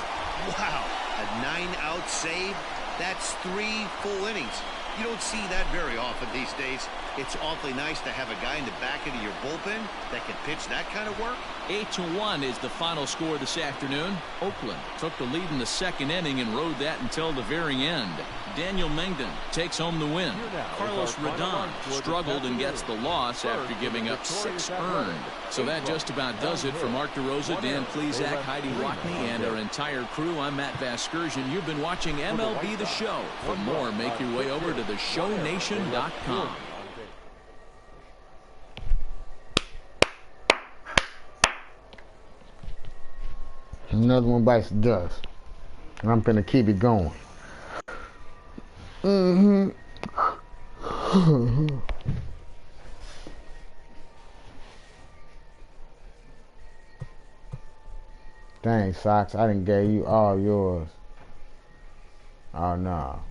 D: Wow, a 9-out save. That's 3 full innings. You don't see that very often these days. It's awfully nice to have a guy in the back end of your bullpen that can pitch that kind of work.
B: 8-1 is the final score this afternoon. Oakland took the lead in the second inning and rode that until the very end. Daniel Mengden takes home the win. Carlos Rodon struggled and gets the loss after giving up 6 earned. So that just about does it for Mark DeRosa, Dan Plesac, Heidi Watney, and our entire crew. I'm Matt Vasgersian. You've been watching MLB The Show. For more, make your way over to theshownation.com.
F: Another one bites the dust. I'm finna keep it going. Dang, Sox, I done gave you all yours. Oh no.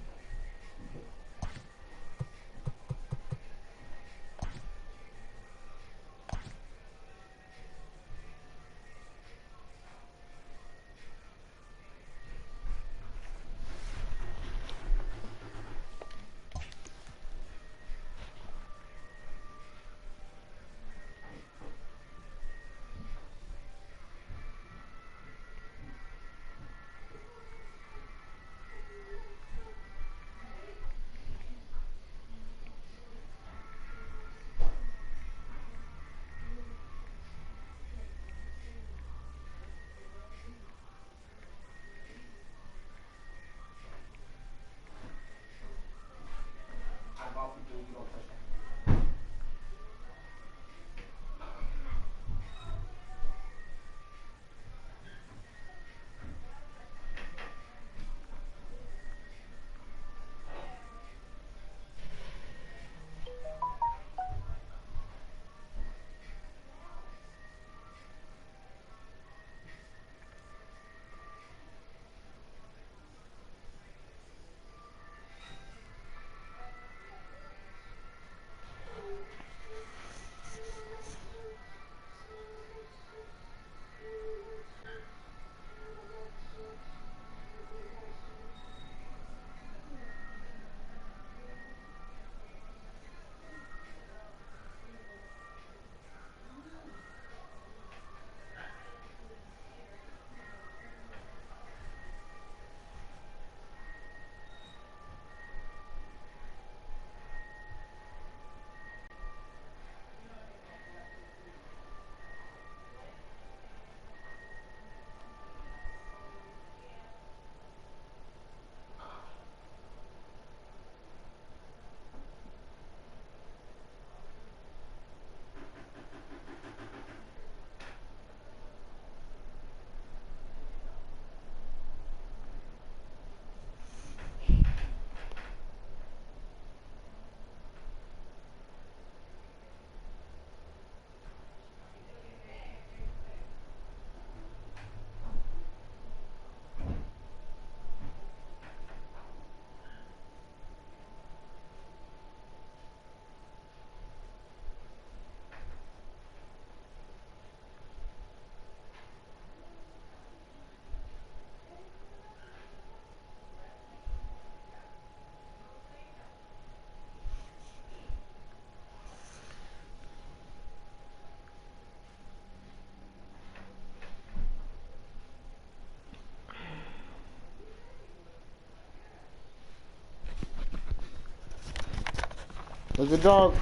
F: Was the dog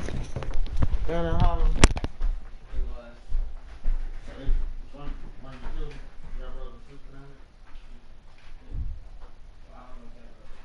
F: down in Harlem? It was. One of you two, your brother and sister down there? Well, I don't know if that brother.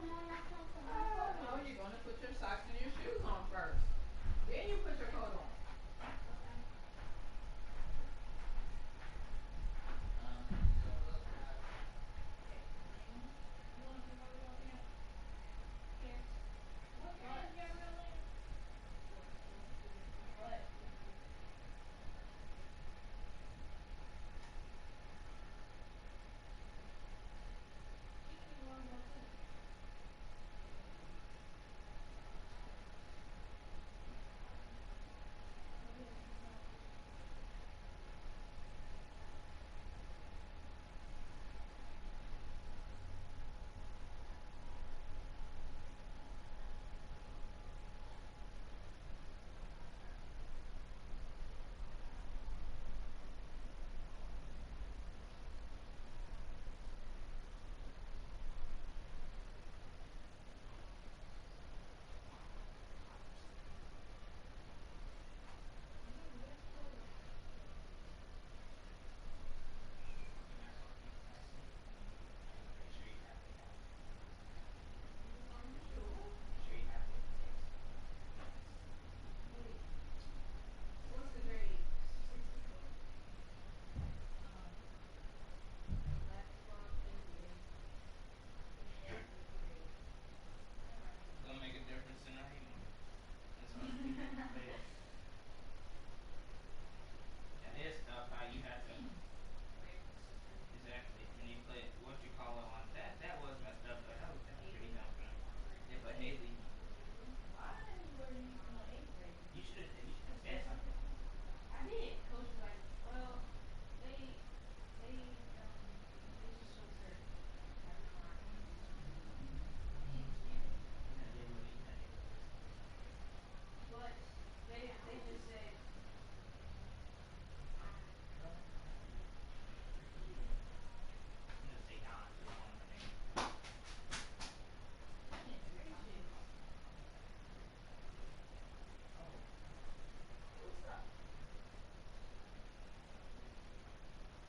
G: No, you're going to put your socks and your shoes on first. Then you put your coat on. What's the grade?
H: Gonna make a difference tonight. That's what I'm thinking. That is tough how you have to exactly when you play what you call it on that was messed up though. That was pretty dumb for them. Yeah, but Haley. Why were you in the 8th grade? You should have said something. I did. Coach was like, well, they just showed certain. But they just said I'm gonna say Don because I want her name. Goodness gracious. Oh. What's up?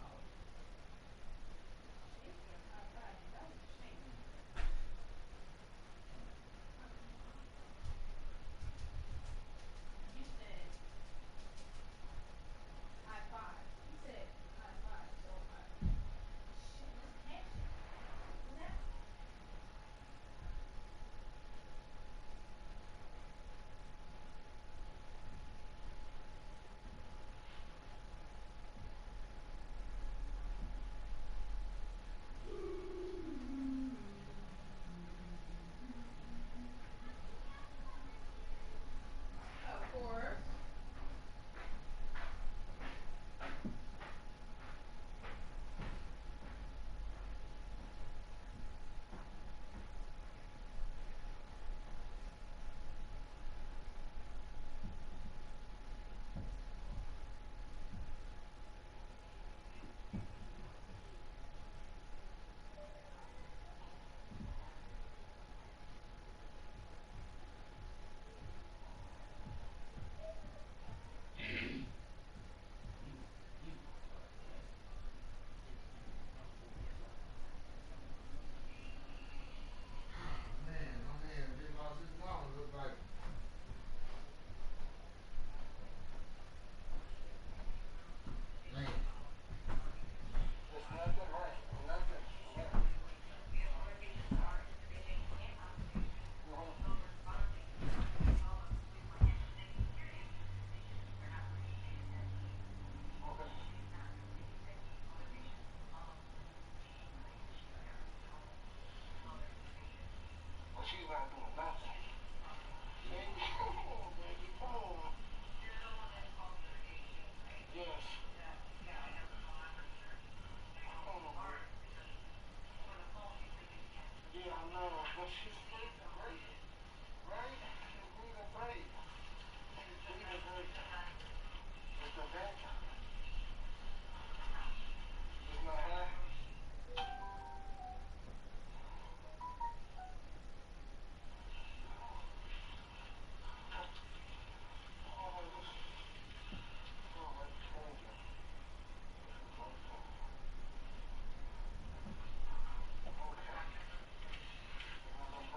H: Oh. She was gonna high five you. That was a shame. You said high five. He said high five, so shit, let's catch it. What happened? Of course.
F: Man, my man just lost his mama. Look like. Man. There's nothing right. Nothing. Yeah. Okay. Well, she's not doing nothing. Baby, come on, baby, come on. Yes. Come on, baby. Yeah, I know, but she's breathing great, right? She's breathing great. She's breathing great. It's the vent. It's not high. Oh, this feels like a stranger. Okay.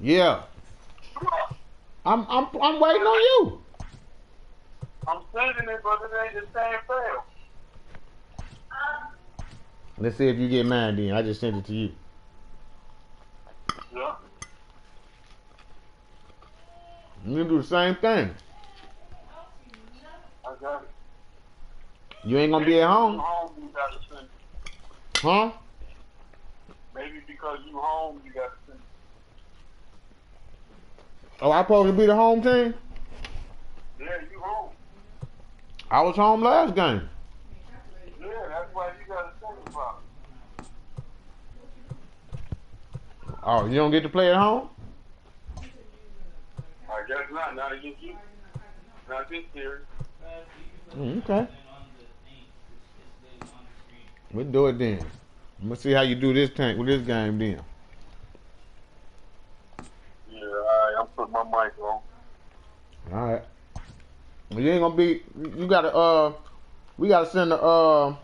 F: Yeah. I'm waiting on you.
I: I'm sending it, but it ain't the same fail.
F: Let's see if you get mad then. I just sent it to you.
I: Yeah.
F: You can do the same thing.
I: I got it.
F: You ain't gonna be at home.
I: You gotta send it.
F: Huh?
I: Maybe because you home, you gotta send it.
F: Oh, I supposed to be the home team?
I: Yeah, you home.
F: I was home last game.
I: Yeah, that's why you gotta send it from.
F: Oh, you don't get to play at home?
I: I guess not. Not against you. Not this series.
F: Okay. We'll do it then. I'm gonna see how you do this tank with this game then.
I: Yeah, alright. I'm putting my mic on.
F: Alright. You ain't gonna be. You gotta. We gotta send a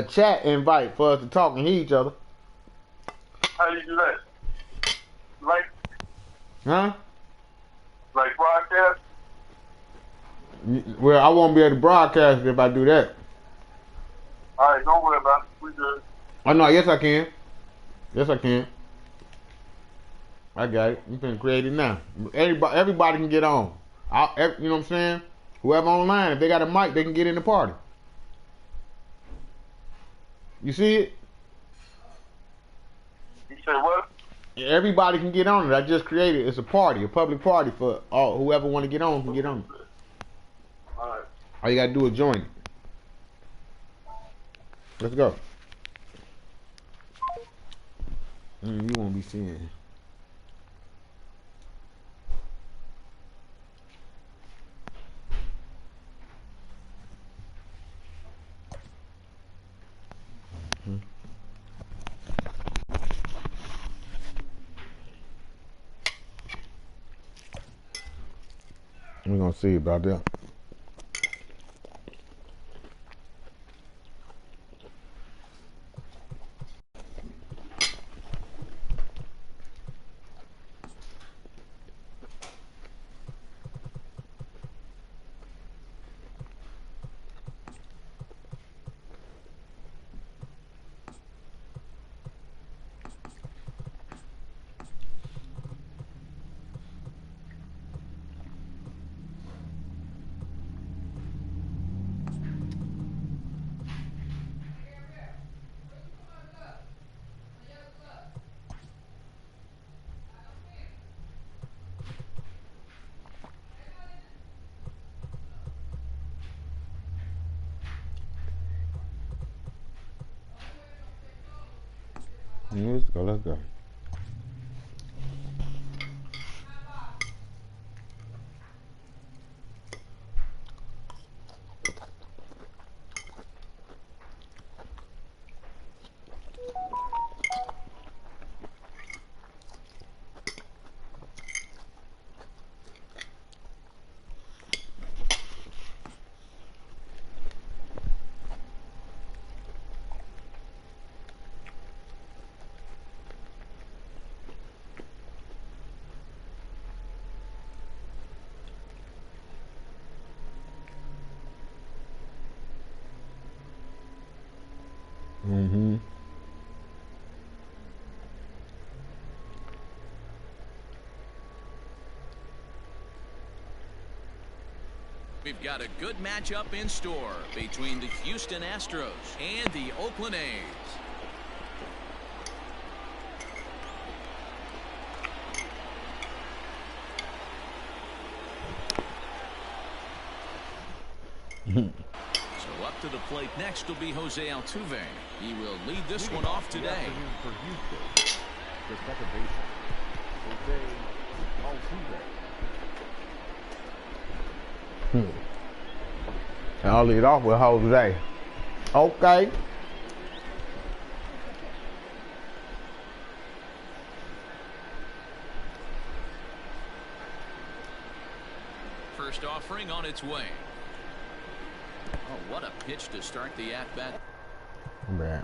F: chat invite for us to talk and hear each other.
I: How you do that?
F: Huh?
I: Like broadcast?
F: Well, I won't be able to broadcast it if I do that.
I: Alright, don't worry about it. We good.
F: Oh no, yes I can. Yes I can. I got it. You can create it now. Everybody can get on. You know what I'm saying? Whoever online, if they got a mic, they can get in the party. You see it?
I: You say what?
F: Everybody can get on it. I just created. It's a party, a public party for all whoever want to get on can get on.
I: Alright.
F: All you gotta do is join it. Let's go. You won't be seeing. We're gonna see about that. Let's go, let's go.
B: We've got a good matchup in store between the Houston Astros and the Oakland A's. So up to the plate next will be Jose Altuve. He will lead this one off today.
A: For Houston, the second baseman, Jose Altuve.
F: I'll lead off with Jose. Okay.
B: First offering on its way. Oh, what a pitch to start the at-bat.
F: Man.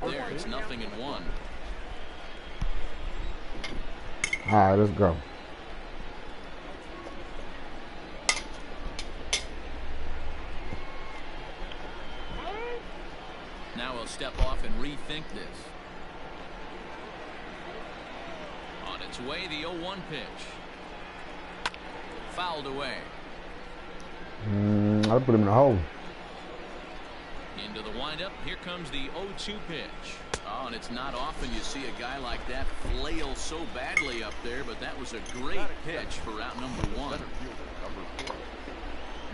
B: There, it's 0-1.
F: All right, let's go.
B: Now he'll step off and rethink this. On its way, the 0-1 pitch. Fouled away.
F: I'll put him in the hole.
B: Into the windup. Here comes the 0-2 pitch. Oh, and it's not often you see a guy like that flail so badly up there, but that was a great pitch for out number 1.
A: Center fielder, number 4,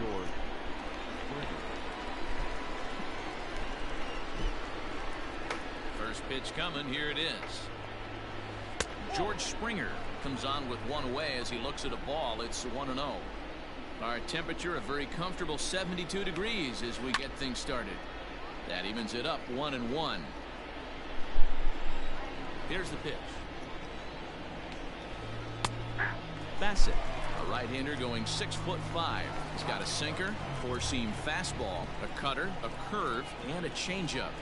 A: George Springer.
B: First pitch coming. Here it is. George Springer comes on with one away as he looks at a ball. It's 1-0. Our temperature a very comfortable 72 degrees as we get things started. That evens it up 1-1. Here's the pitch. Bassett, a right-hander going 6'5". He's got a sinker, four-seam fastball, a cutter, a curve, and a changeup.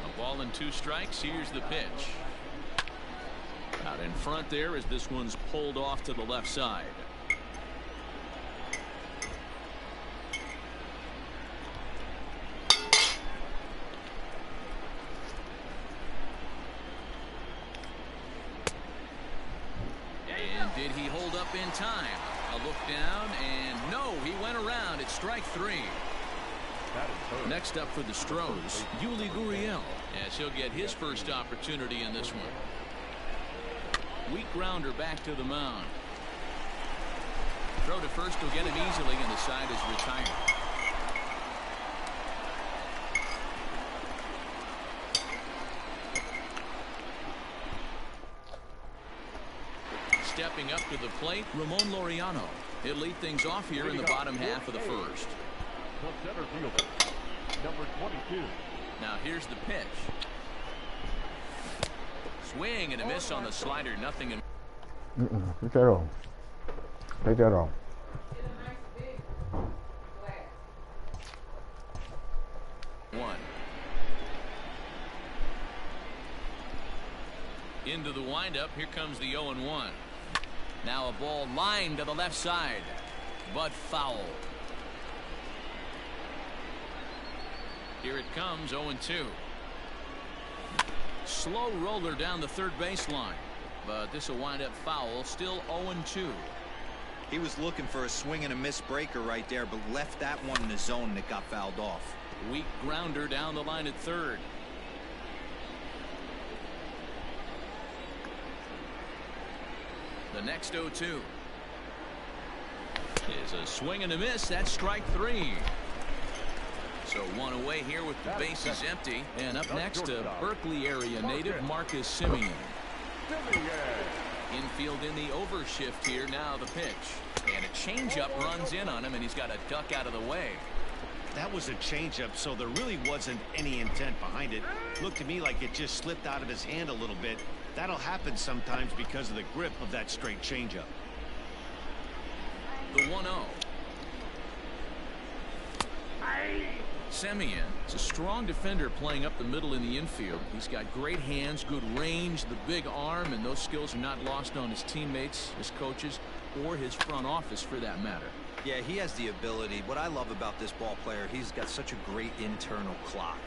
B: A ball and 2 strikes. Here's the pitch. Out in front there as this one's pulled off to the left side. And did he hold up in time? A look down, and no, he went around. It's strike 3. Next up for the Stros, Yuli Gurriel, as he'll get his first opportunity in this one. Weak grounder back to the mound. Throw to first will get him easily, and the side is retired. Stepping up to the plate, Ramon Laureano. He'll lead things off here in the bottom half of the first.
A: The center fielder, number 22.
B: Now here's the pitch. Swing and a miss on the slider. Nothing in.
F: Take that off. Take that off.
G: Get a nice big glass.
B: 1. Into the windup. Here comes the 0-1. Now a ball lined to the left side, but foul. Here it comes, 0-2. Slow roller down the third baseline, but this will wind up foul. Still 0-2.
E: He was looking for a swing and a miss breaker right there, but left that one in the zone that got fouled off.
B: Weak grounder down the line at third. The next 0-2 is a swing and a miss. That's strike 3. So one away here with the bases empty. And up next, a Berkeley area native, Marcus Semien. Infield in the overshift here. Now the pitch. And a changeup runs in on him, and he's got to duck out of the way.
D: That was a changeup, so there really wasn't any intent behind it. Looked to me like it just slipped out of his hand a little bit. That'll happen sometimes because of the grip of that straight changeup.
B: The 1-0. Semien is a strong defender playing up the middle in the infield. He's got great hands, good range, the big arm, and those skills are not lost on his teammates, his coaches, or his front office for that matter.
E: Yeah, he has the ability. What I love about this ball player, he's got such a great internal clock.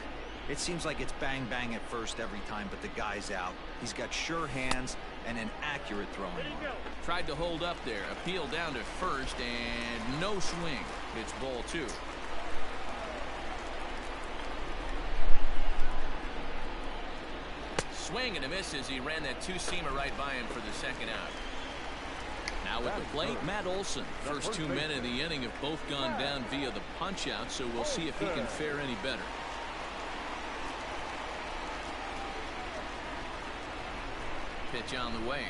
E: It seems like it's bang bang at first every time, but the guy's out. He's got sure hands and an accurate throwing arm.
B: Tried to hold up there, appeal down to first, and no swing. It's ball 2. Swing and a miss as he ran that 2-seamer right by him for the second out. Now at the plate, Matt Olson. First 2 men in the inning have both gone down via the punch out, so we'll see if he can fare any better. Pitch on the way.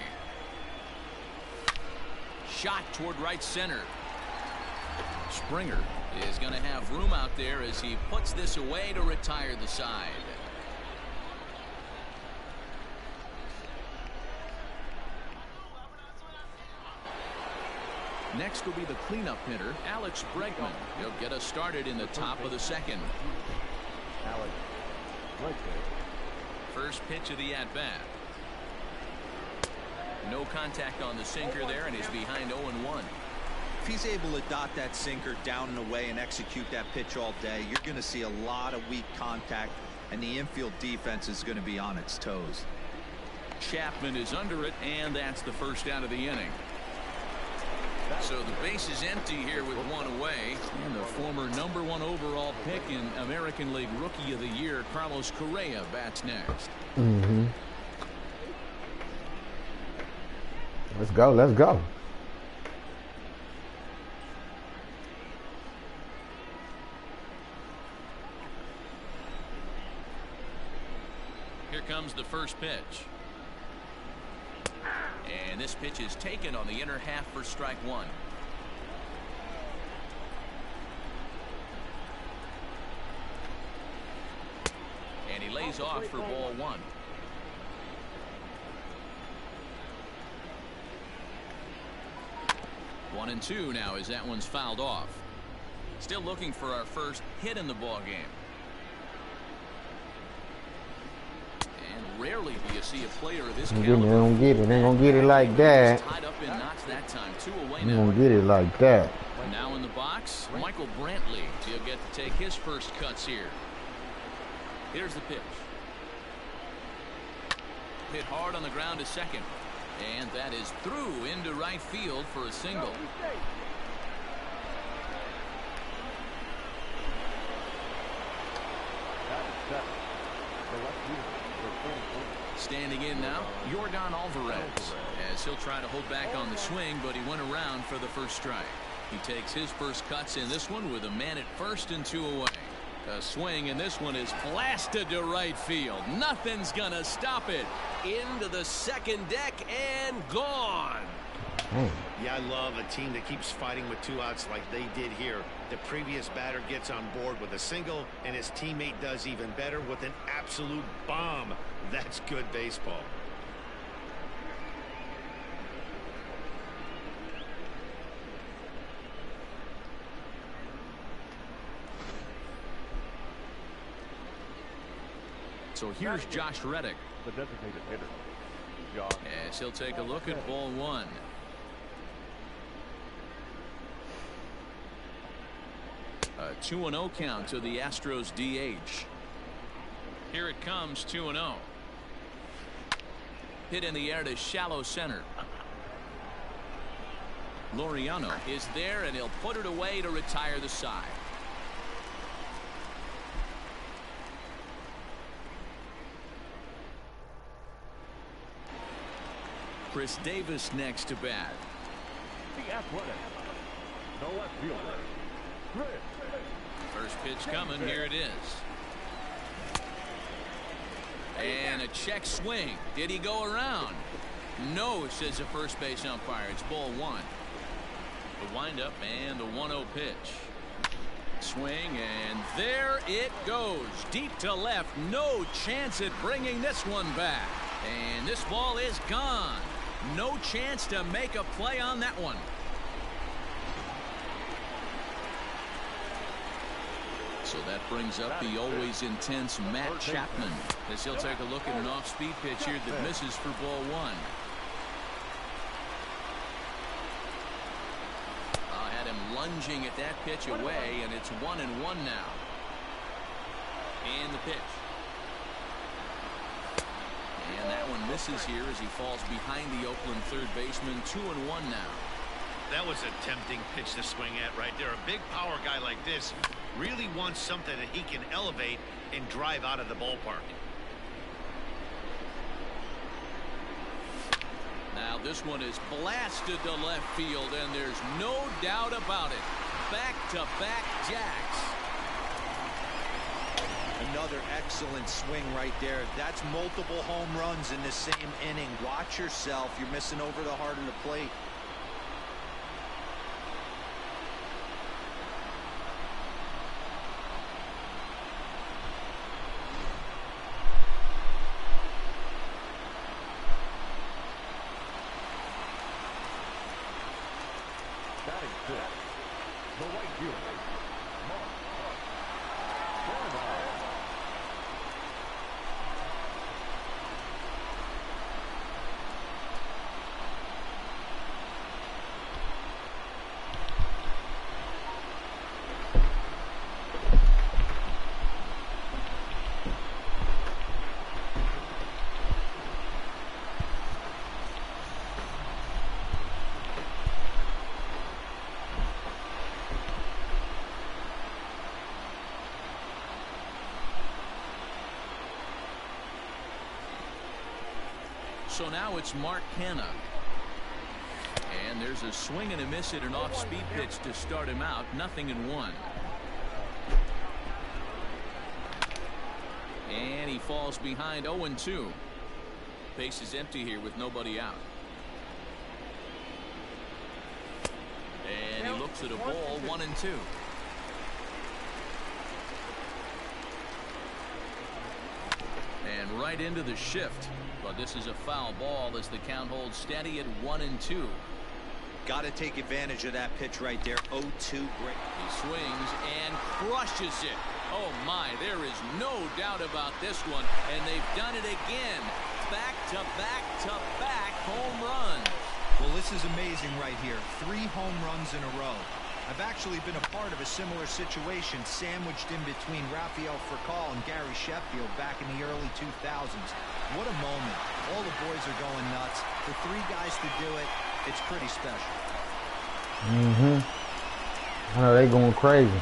B: Shot toward right center. Springer is going to have room out there as he puts this away to retire the side. Next will be the cleanup hitter, Alex Bregman. He'll get us started in the top of the second.
A: Alex Bregman.
B: First pitch of the at-bat. No contact on the sinker there, and he's behind 0-1.
E: If he's able to dot that sinker down and away and execute that pitch all day, you're going to see a lot of weak contact, and the infield defense is going to be on its toes.
B: Chapman is under it, and that's the first out of the inning. So the base is empty here with one away, and the former #1 overall pick in American League Rookie of the Year, Carlos Correa, bats next.
F: Let's go. Let's go.
B: Here comes the first pitch. And this pitch is taken on the inner half for strike one. And he lays off for ball one. One and two now as that one's fouled off. Still looking for our first hit in the ball game. And rarely do you see a player of this caliber.
F: They don't get it. They ain't gonna get it like that.
B: Tied up in knots that time. 2 away
F: They
B: now.
F: gonna get it like that.
B: Now in the box, Michael Brantley. He'll get to take his first cuts here. Here's the pitch. Hit hard on the ground to second. And that is through into right field for a single. Standing in now, Yordan Alvarez, as he'll try to hold back on the swing, but he went around for the first strike. He takes his first cuts in this one with a man at first and 2 away. A swing, and this one is blasted to right field. Nothing's gonna stop it. Into the second deck and gone.
D: Yeah, I love a team that keeps fighting with 2 outs like they did here. The previous batter gets on board with a single, and his teammate does even better with an absolute bomb. That's good baseball.
B: So here's Josh Reddick.
A: The designated hitter, Josh.
B: As he'll take a look at ball one. A 2-0 count to the Astros DH. Here it comes, 2-0. Hit in the air to shallow center. Laureano is there, and he'll put it away to retire the side. Chris Davis next to bat.
A: The athletic. No left fielder. Chris.
B: First pitch coming. Here it is. And a check swing. Did he go around? No, says the first base umpire. It's ball one. The windup and the 1-0 pitch. Swing, and there it goes. Deep to left. No chance at bringing this one back. And this ball is gone. No chance to make a play on that one. So that brings up the always intense Matt Chapman, as he'll take a look at an off-speed pitch here that misses for ball one. Had him lunging at that pitch away, and it's 1-1 now. And the pitch. And that one misses here as he falls behind the Oakland third baseman. 2-1 now.
D: That was a tempting pitch to swing at right there. A big power guy like this really wants something that he can elevate and drive out of the ballpark.
B: Now this one is blasted to left field, and there's no doubt about it. Back-to-back jacks.
E: Another excellent swing right there. That's multiple home runs in the same inning. Watch yourself. You're missing over the heart of the plate.
A: Batting fifth. The right fielder. Mark.
B: So now it's Mark Canna. And there's a swing and a miss at an off-speed pitch to start him out. 0-1. And he falls behind 0-2. Base is empty here with nobody out. And he looks at a ball. 1-2. And right into the shift. But this is a foul ball as the count holds steady at 1-2.
E: Got to take advantage of that pitch right there. 0-2. Great.
B: He swings and crushes it. Oh my, there is no doubt about this one. And they've done it again. Back to back to back home runs.
E: Well, this is amazing right here. 3 home runs in a row. I've actually been a part of a similar situation sandwiched in between Rafael Furcal and Gary Sheffield back in the early 2000s. What a moment. All the boys are going nuts. For 3 guys to do it, it's pretty special.
F: I know they going crazy.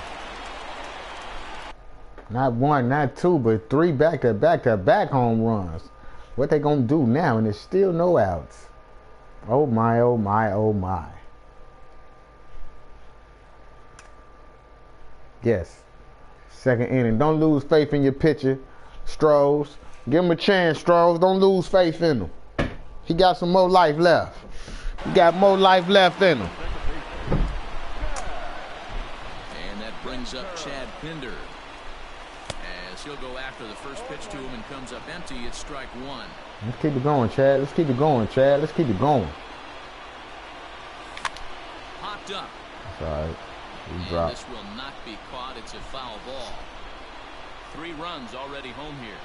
F: Not 1, not 2, but 3 back-to-back home runs. What they gonna do now? And there's still no outs. Oh my, oh my, oh my. Yes. 2nd inning. Don't lose faith in your pitcher, Strohs. Give him a chance, Strohs. Don't lose faith in him. He got some more life left. He got more life left in him.
B: And that brings up Chad Pinder. As he'll go after the first pitch to him and comes up empty, it's strike 1.
F: Let's keep it going, Chad. Let's keep it going, Chad. Let's keep it going.
B: Popped up.
F: That's all right.
B: And this will not be caught. It's a foul ball. 3 runs already home here.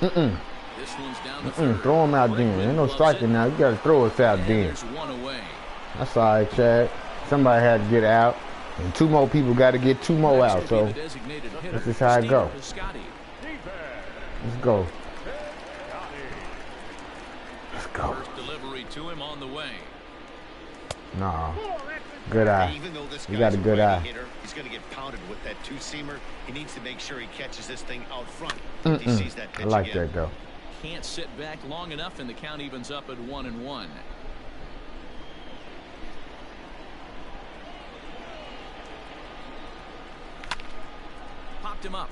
B: This one's down the third.
F: Throw him out then. Ain't no striking now. You got to throw us out then.
B: There's 1 away.
F: That's all right, Chad. Somebody had to get out. And 2 more people got to get 2 more out. So this is how it goes. Let's go. Let's go.
B: First delivery to him on the way.
F: Nah. Good eye.
D: Even though this
F: You got a good eye.
D: hitter, he's going to get pounded with that 2-seamer. He needs to make sure he catches this thing out front if he sees that pitch
F: I like
D: again.
F: that, though.
B: Can't sit back long enough, and the count evens up at 1-1. Popped him up.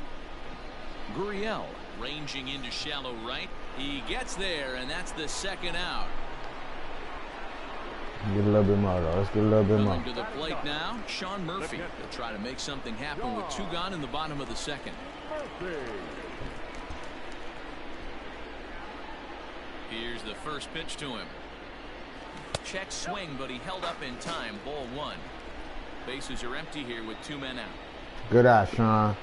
B: Gurriel ranging into shallow right. He gets there, and that's the 2nd out.
F: Get a little bit more, though. Let's get a little bit more.
B: Coming to the plate now, Sean Murphy. He'll try to make something happen with 2 gone in the bottom of the 2nd. Here's the first pitch to him. Check swing, but he held up in time. Ball 1. Bases are empty here with 2 men out.
F: Good eye, Sean.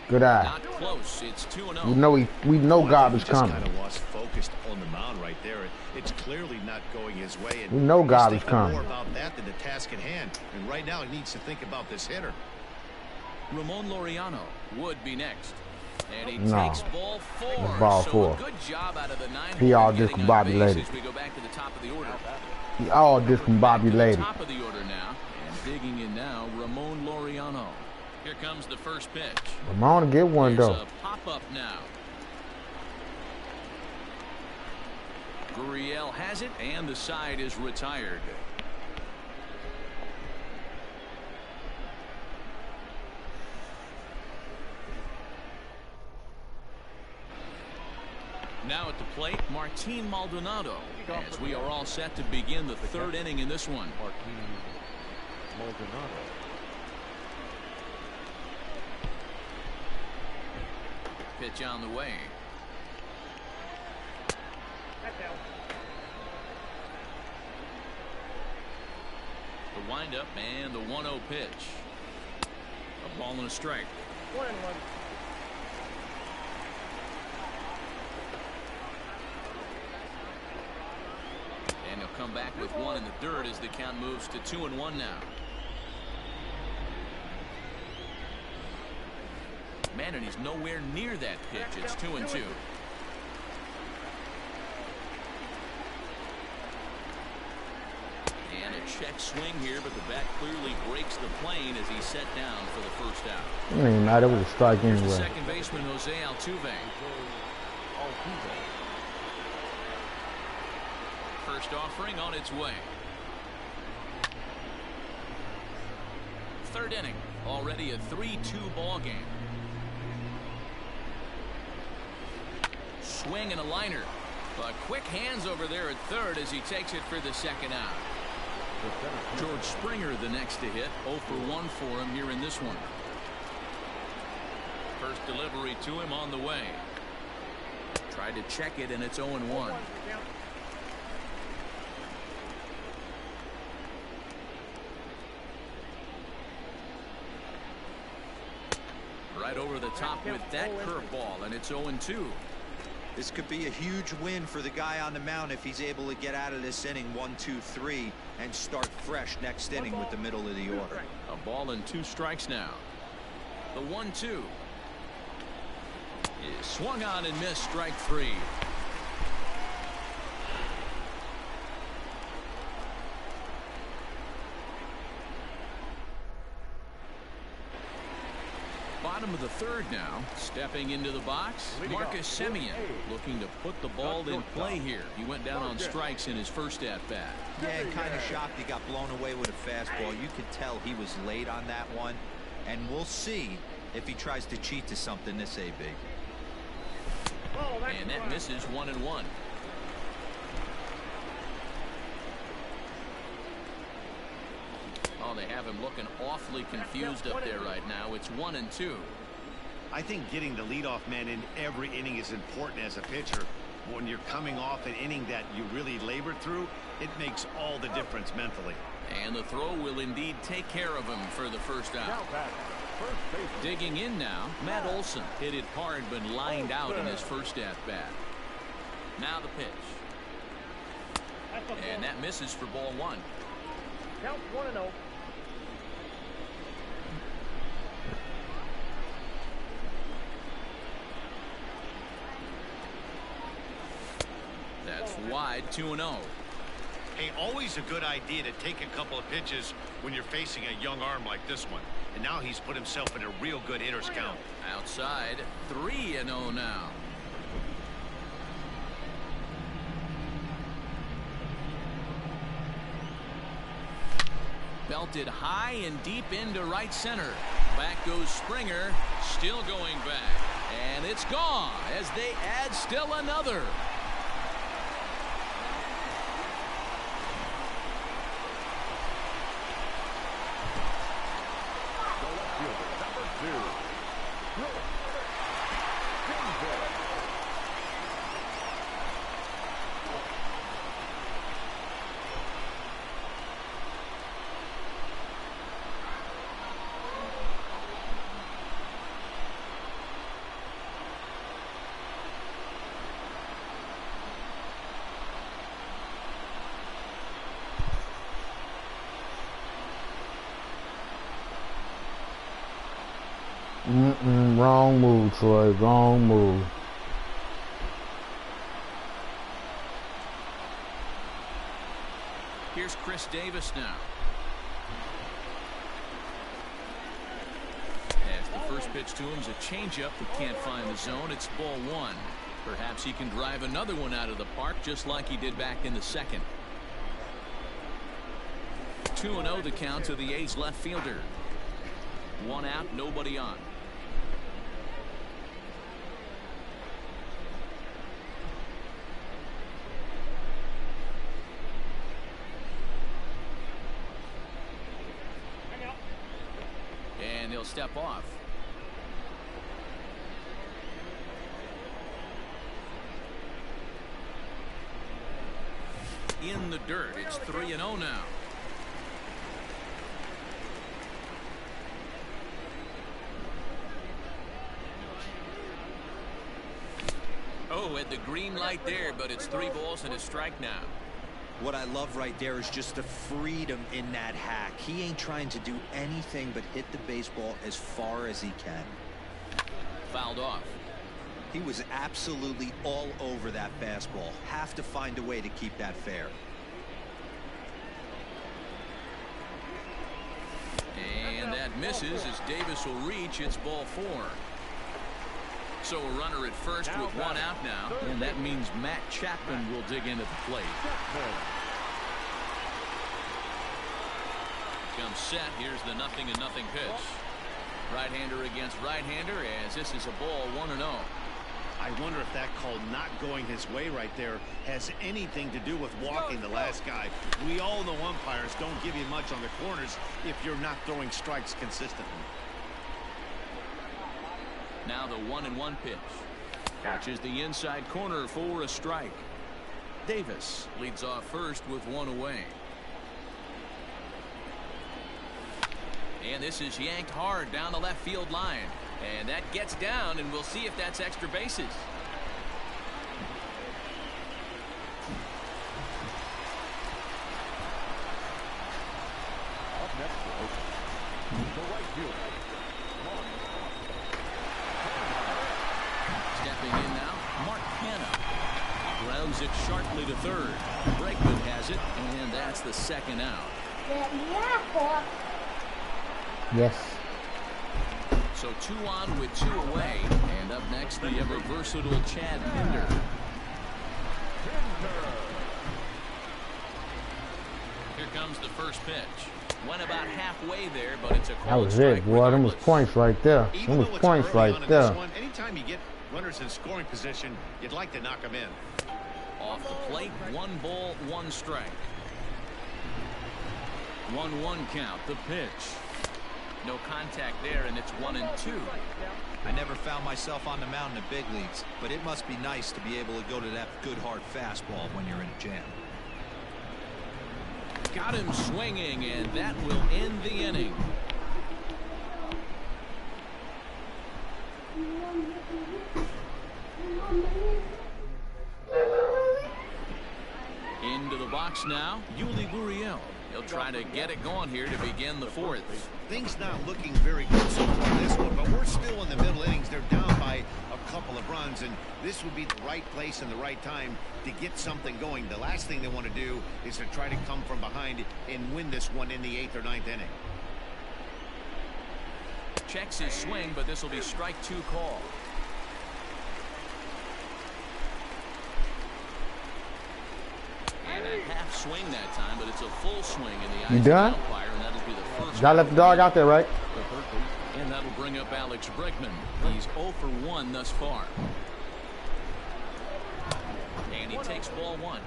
F: Good eye.
B: Not close. It's 2-0.
F: We know garbage
D: He just
F: coming.
D: kind of was focused on the mound right there. It's clearly not going his way. And
F: We know
D: he's
F: garbage
D: thinking
F: coming.
D: more about that than the task at hand. And right now he needs to think about this hitter.
B: Ramon Laureano would be next. And he
F: No.
B: takes ball 4.
F: Ball
B: so
F: 4.
B: A good job out of the 9.
F: He all
B: getting on
F: discombobulated.
B: base as we go back to the top of the order.
F: He all discombobulated.
B: Top of the order now. And digging in now, Ramon Laureano. Here comes the first pitch.
F: I'm going to get one,
B: Here's
F: though.
B: a pop-up now. Gurriel has it, and the side is retired. Now at the plate, Martin Maldonado, as we are all set to begin the 3rd inning in this one.
A: Martin Maldonado.
B: Pitch on the way. The windup and the 1-0 pitch. A ball and a strike.
A: 1-1.
B: And he'll come back with 1 in the dirt as the count moves to 2-1 now. Man, and he's nowhere near that pitch. It's 2-2. And a check swing here, but the bat clearly breaks the plane as he's set down for the first out.
F: It didn't even matter. It was a strike
B: Here's the
F: anyway.
B: second baseman, Jose Altuve. First offering on its way. Third inning, already a 3-2 ball game. Swing and a liner, but quick hands over there at third as he takes it for the second out. George Springer the next to hit. 0 for 1 for him here in this one. First delivery to him on the way. Tried to check it, and it's 0-1. Right over the top with that curveball, and it's 0-2.
E: This could be a huge win for the guy on the mound if he's able to get out of this inning 1-2-3 and start fresh next inning with the middle of the order.
B: A ball and 2 strikes now. The 1-2 is swung on and missed. Strike 3. Bottom of the third now. Stepping into the box, Marcus Semien looking to put the ball in play here. He went down on strikes in his first at-bat.
E: Yeah, and kind of shocked he got blown away with a fastball. You could tell he was late on that one, and we'll see if he tries to cheat to something this AB.
B: And that misses 1-1. Oh, they have him looking awfully confused up there right now. It's 1-2.
D: I think getting the leadoff man in every inning is important as a pitcher. When you're coming off an inning that you really labored through, it makes all the difference mentally.
B: And the throw will indeed take care of him for the first out. Digging in now, Matt Olson hit it hard but lined out in his first at-bat. Now the pitch. And that misses for ball 1.
I: Count 1-0.
B: That's wide, 2-0.
D: Hey, always a good idea to take a couple of pitches when you're facing a young arm like this one. And now he's put himself in a real good hitter's count.
B: Outside, 3-0 now. Belted high and deep into right center. Back goes Springer, still going back. And it's gone as they add still another.
F: Wrong move, Troy. Wrong move.
B: Here's Chris Davis now. As the first pitch to him is a changeup that can't find the zone. It's ball 1. Perhaps he can drive another one out of the park just like he did back in the second. 2-0 the count to the A's left fielder. 1 out, nobody on. And he'll step off. In the dirt, it's 3-0 now. Oh, at the green light there, but it's 3 balls and a strike now.
E: What I love right there is just the freedom in that hack. He ain't trying to do anything but hit the baseball as far as he can.
B: Fouled off.
E: He was absolutely all over that fastball. Have to find a way to keep that fair.
B: that misses as Davis will reach. It's ball 4. So a runner at first with one out now, and that means Matt Chapman will dig into the plate. Comes set. Here's the 0-0 pitch. Right-hander against right-hander, as this is a ball 1-0.
D: I wonder if that call not going his way right there has anything to do with walking the last guy. We all know umpires don't give you much on the corners if you're not throwing strikes consistently.
B: Now the 1-1 pitch, which is the inside corner for a strike. Davis leads off first with one away. And this is yanked hard down the left field line. And that gets down, and we'll see if that's extra bases.
A: Up next to Oakland, the right fielder.
B: Stepping in now, Mark Hanna. Grounds it sharply to third. Bregman has it, and that's the second out.
F: Yes.
B: So 2 on with 2 away. And up next, the ever versatile Chad Pinder. Here comes the first pitch. Went about halfway there, but it's a
F: That
B: called
F: was
B: strike
F: it, boy. Them was points right there. Them was points right there.
D: Anytime you get runners in scoring position, you'd like to knock them in.
B: Off the plate, 1 ball, 1 strike. 1-1 count, the pitch. No contact there, and it's 1-2.
E: I never found myself on the mound in the big leagues, but it must be nice to be able to go to that good hard fastball when you're in a jam.
B: Got him swinging, and that will end the inning. Into the box now, Yuli Gurriel. He'll try to get it going here to begin the 4th.
D: Things not looking very good so far in this one, but we're still in the middle innings. They're down by a couple of runs, and this would be the right place and the right time to get something going. The last thing they want to do is to try to come from behind and win this one in the 8th or 9th inning.
B: Checks his swing, but this will be strike 2 call. And a half swing that time, but it's a full swing in the eyes
F: You
B: of the
F: done?
B: umpire, and that'll be the first.
F: Y'all left the dog out there, right?
B: And that'll bring up Alex Bregman. He's 0 for 1 thus far. And he takes ball 1.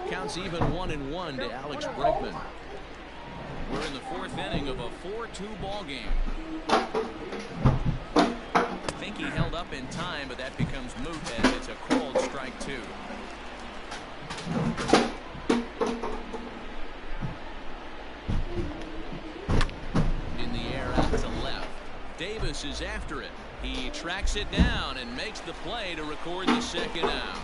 B: Counts even 1-1 to Alex Bregman. We're in the 4th inning of a 4-2 ball game. I think he held up in time, but that becomes moot as it's a called strike 2. In the air out to left. Davis is after it. He tracks it down and makes the play to record the second out.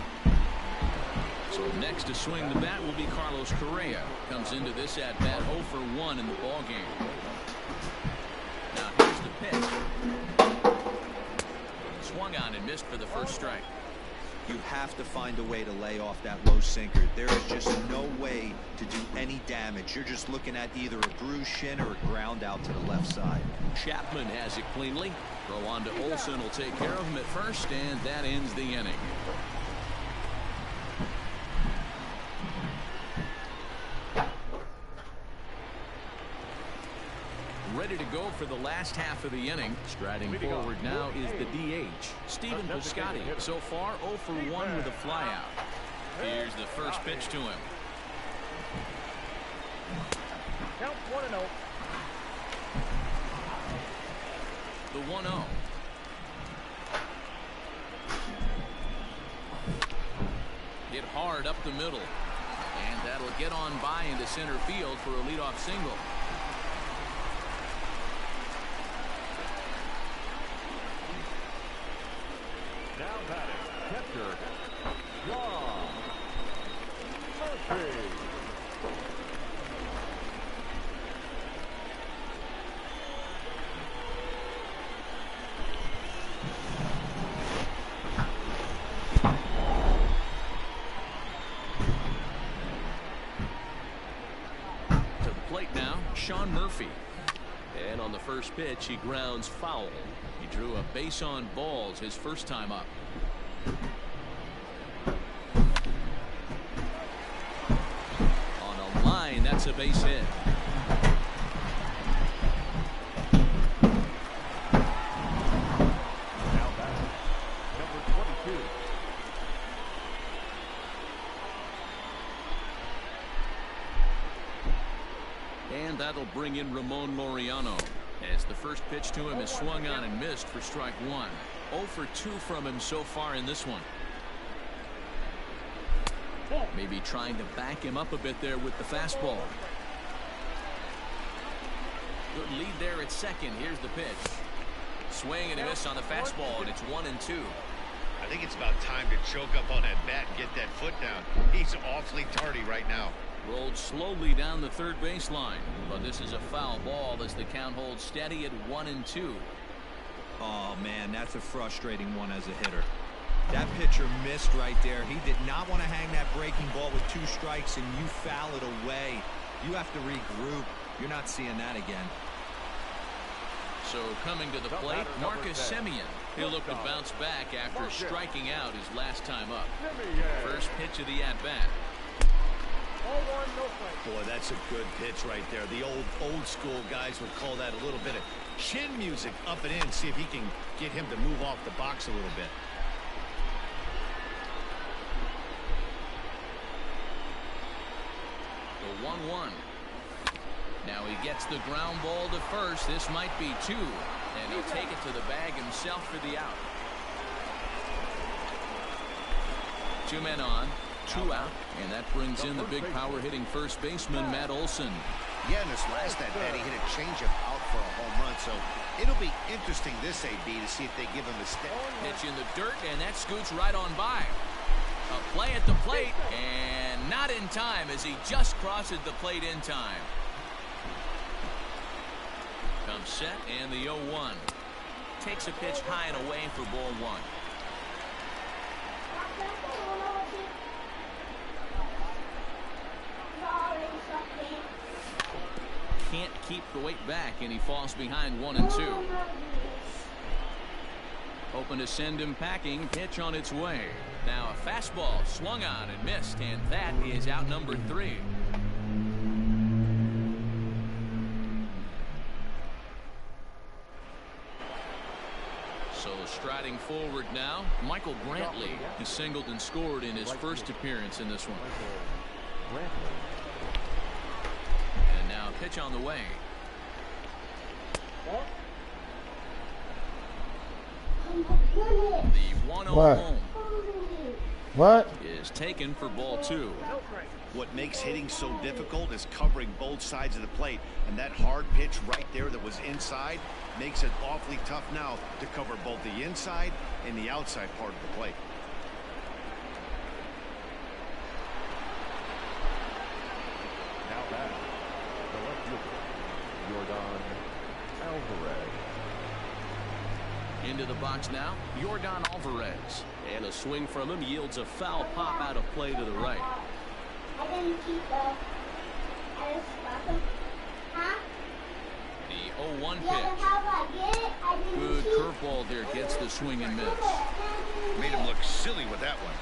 B: So next to swing the bat will be Carlos Correa. Comes into this at bat 0 for 1 in the ball game. Now here's the pitch. Swung on and missed for the first strike.
E: You have to find a way to lay off that low sinker. There is just no way to do any damage. You're just looking at either a bruised shin or a ground out to the left side.
B: Chapman has it cleanly. Throw on to Olsen will take care of him at first, and that ends the inning. Ready to go for the last half of the inning. Striding forward now is the DH, Stephen Piscotty. So far 0 for 1 with a flyout. Here's the first pitch to him.
A: Count 1-0.
B: The 1-0. Hit hard up the middle. And that'll get on by into center field for a leadoff single.
A: Now batting, catcher, John Murphy.
B: Sean Murphy.
C: And on the first pitch, he grounds foul.
B: He drew a base on balls his first time up. On a line, that's a base hit.
A: Now batting, number 22.
B: And that'll bring in Ramon Laureano, as the first pitch to him is swung on and missed for strike one. 0 for 2 from him so far in this one. Maybe trying to back him up a bit there with the fastball. Good lead there at second. Here's the pitch. Swing and a miss on the fastball, and it's 1-2.
D: I think it's about time to choke up on that bat and get that foot down. He's awfully tardy right now.
B: Rolled slowly down the third baseline, but this is a foul ball as the count holds steady at 1-2.
E: Oh, man, that's a frustrating one as a hitter. That pitcher missed right there. He did not want to hang that breaking ball with 2 strikes, and you foul it away. You have to regroup. You're not seeing that again.
B: So coming to the plate, Marcus Semien. He'll look to bounce back after striking out his last time up. First pitch of the at-bat.
D: Boy, that's a good pitch right there. The old school guys would call that a little bit of chin music up and in. See if he can get him to move off the box a little bit.
B: The 1-1. Now he gets the ground ball to first. This might be 2, and he'll take it to the bag himself for the out. 2 men on, 2 out, and that brings in the big power hitting first baseman Matt Olson.
D: Yeah, in this last at bat, he hit a changeup out for a home run, so it'll be interesting this AB to see if they give him a step.
B: Pitch in the dirt, and that scoots right on by. A play at the plate, and not in time as he just crosses the plate in time. Comes set, and the 0-1. Takes a pitch high and away for ball 1. Can't keep the weight back, and he falls behind 1-2. Hoping to send him packing. Pitch on its way. Now a fastball swung on and missed, and that is out number 3. So striding forward now, Michael Brantley. He singled and scored in his first appearance in this one. And now a pitch on the way. The 1-0 home.
F: What?
B: Is taken for ball 2.
D: What makes hitting so difficult is covering both sides of the plate, and that hard pitch right there that was inside makes it awfully tough now to cover both the inside and the outside part of the plate.
A: Now back, the left fielder, Yordan Alvarez.
B: Into the box now, Yordan Alvarez.
C: And a swing from him yields a foul pop out of play to the right.
B: The 0-1 pitch. Good curveball there, gets the swing and miss.
D: Made him look silly with that one.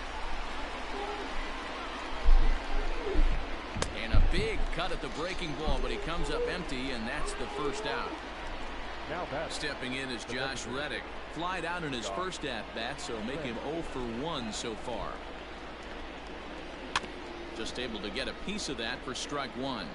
B: And a big cut at the breaking ball, but he comes up empty, and that's the first out.
A: Now back.
B: Stepping in is Josh Reddick. Flied out in his first at-bat, so make him 0 for 1 so far. Just able to get a piece of that for strike 1.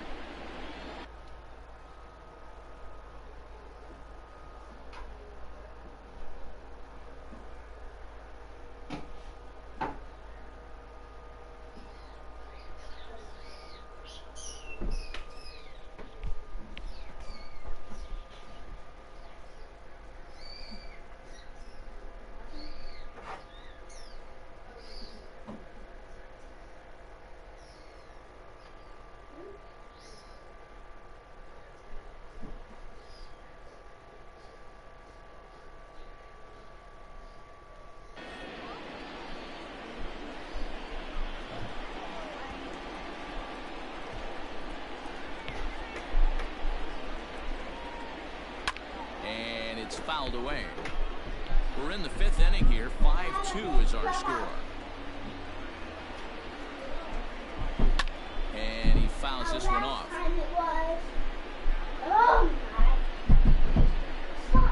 B: It's fouled away. We're in the 5th inning here. 5-2 is our score. And he fouls this one off.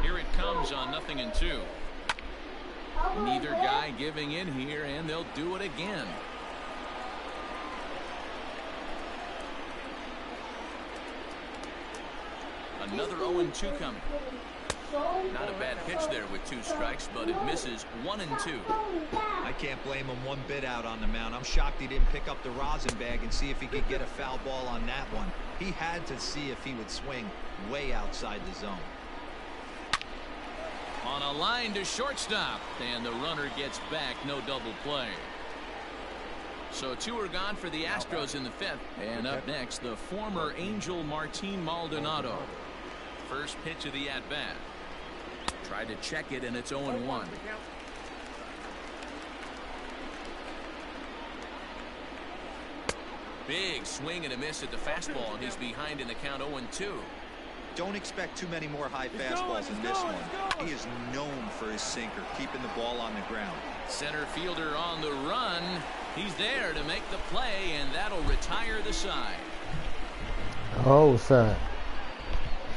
B: Here it comes on 0-2. Neither guy giving in here, and they'll do it again. Another 0-2 coming. Not a bad pitch there with 2 strikes, but it misses. 1-2.
E: I can't blame him one bit out on the mound. I'm shocked he didn't pick up the rosin bag and see if he could get a foul ball on that one. He had to see if he would swing way outside the zone.
B: On a line to shortstop, and the runner gets back. No double play. So 2 are gone for the Astros in the 5th. And up next, the former Angel Martin Maldonado. First pitch of the at-bat. Tried to check it, and it's 0-1. Big swing and a miss at the fastball, and he's behind in the count. 0-2.
E: Don't expect too many more high fastballs in this one. He is known for his sinker, keeping the ball on the ground.
B: Center fielder on the run. He's there to make the play, and that'll retire the side.
F: Oh, son.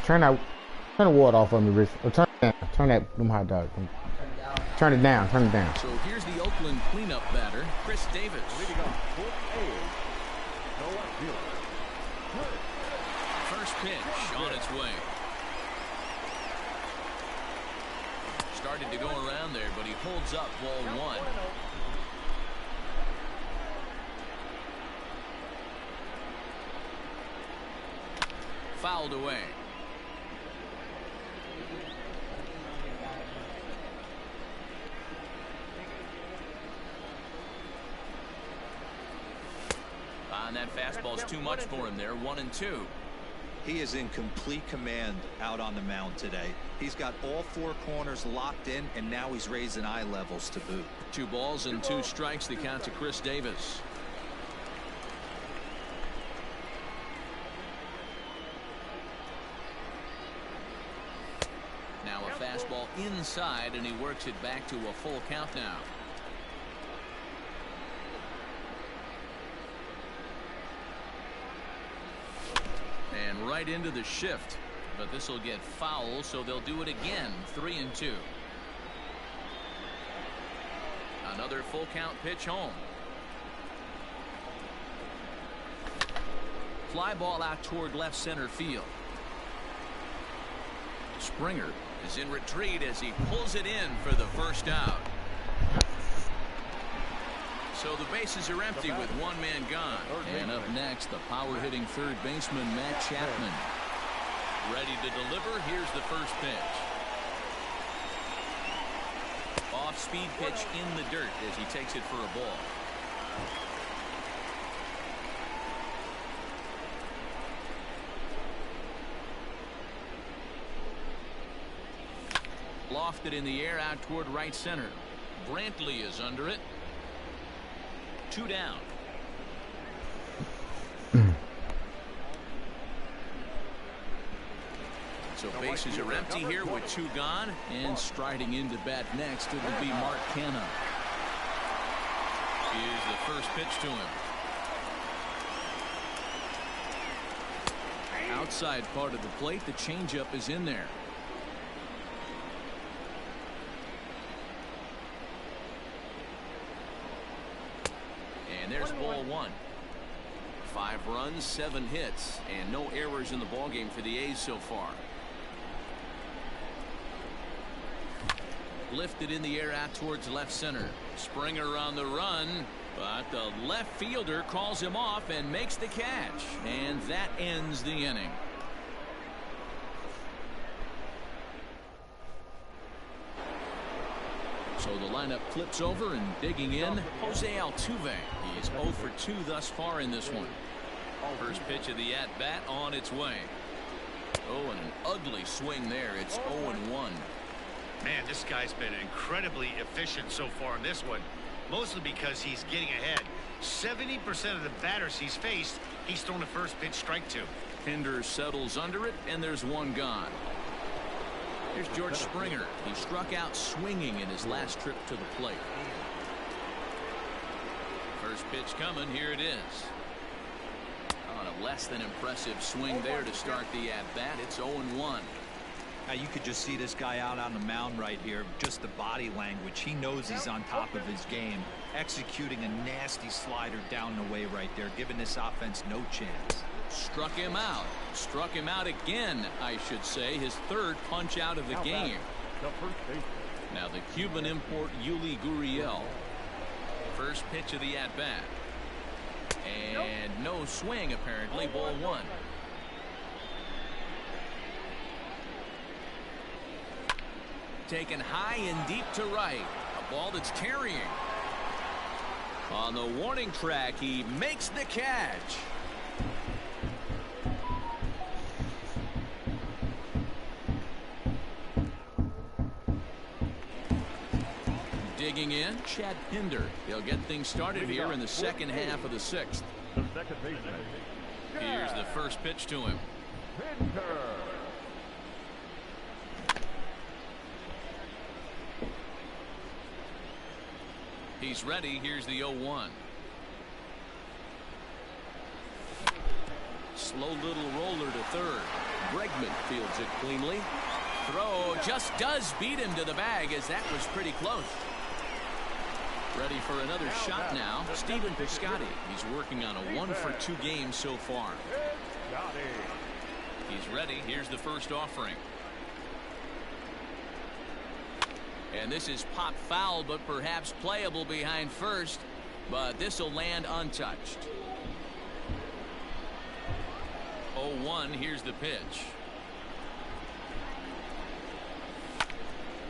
F: Turn the water off on me, Rich. Or turn it down. Turn them hot dogs. Turn it down. Turn it down.
B: So here's the Oakland cleanup batter, Chris Davis. First pitch on its way. Started to go around there, but he holds up ball 1. Fouled away. And that fastball's too much for him there. 1-2.
E: He is in complete command out on the mound today. He's got all 4 corners locked in, and now he's raising eye levels to boot.
B: 2 balls and 2 strikes. The count to Chris Davis. Now a fastball inside, and he works it back to a full count now. And right into the shift, but this will get foul, so they'll do it again. 3-2. Another full count pitch home. Fly ball out toward left center field. Springer is in retreat as he pulls it in for the first out. So the bases are empty with 1 man gone. And up next, the power-hitting third baseman, Matt Chapman. Ready to deliver. Here's the first pitch. Off-speed pitch in the dirt as he takes it for a ball. Lofted in the air out toward right center. Brantley is under it. 2 down. So bases are empty here with 2 gone, and striding into bat next it will be Mark Canha. Here's the first pitch to him. Outside part of the plate, the changeup is in there. And there's ball 1. 5 runs, 7 hits, and no errors in the ballgame for the A's so far. Lifted in the air out towards left center. Springer on the run, but the left fielder calls him off and makes the catch, and that ends the inning. So the lineup flips over, and digging in, Jose Altuve. He is 0 for 2 thus far in this one. First pitch of the at-bat on its way. Oh, and an ugly swing there. It's 0-1.
D: Man, this guy's been incredibly efficient so far in this one, mostly because he's getting ahead. 70% of the batters he's faced, he's thrown a first pitch strike to.
B: Pinder settles under it, and there's 1 gone. Here's George Springer. He struck out swinging in his last trip to the plate. First pitch coming. Here it is. On a less than impressive swing there to start the at-bat. It's 0-1.
E: Now you could just see this guy out on the mound right here. Just the body language. He knows he's on top of his game. Executing a nasty slider down the way right there, giving this offense no chance.
B: Struck him out. Struck him out again, I should say. His third punch out of the game. Now the Cuban import Yuli Gurriel. First pitch of the at-bat. And no swing, apparently. Ball one. Taken high and deep to right. A ball that's carrying. On the warning track, he makes the catch. Digging in, Chad Pinder. He'll get things started here in the second half of the sixth. Here's the first pitch to him. He's ready. Here's the 0-1. Slow little roller to third. Bregman fields it cleanly. Throw just does beat him to the bag, as that was pretty close. Ready for another shot now. Stephen Piscotty. He's working on a 1-for-2 game so far. He's ready. Here's the first offering. And this is pop foul, but perhaps playable behind first. But this will land untouched. 0-1. Here's the pitch.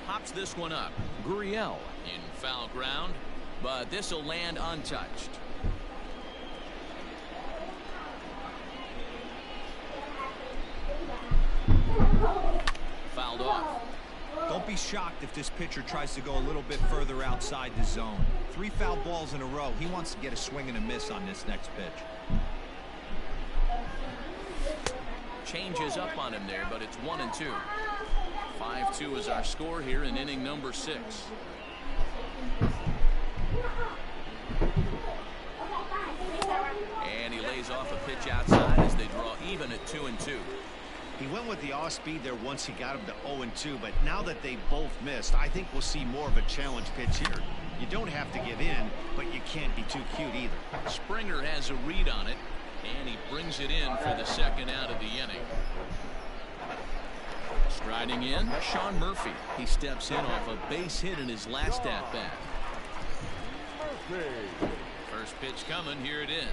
B: Pops this one up. Gurriel in foul ground, but this will land untouched. Fouled off.
E: Don't be shocked if this pitcher tries to go a little bit further outside the zone. 3 foul balls in a row. He wants to get a swing and a miss on this next pitch.
B: Changes up on him there, but it's 1-2. 5-2 is our score here in inning number 6. And he lays off a pitch outside as they draw even at 2-2.
D: He went with the off speed there once he got him to 0-2, but now that they both missed, I think we'll see more of a challenge pitch here. You don't have to give in, but you can't be too cute either.
B: Springer has a read on it, and he brings it in for the second out of the inning. Striding in, Sean Murphy. He steps in off a base hit in his last at-bat. First pitch coming. Here it is.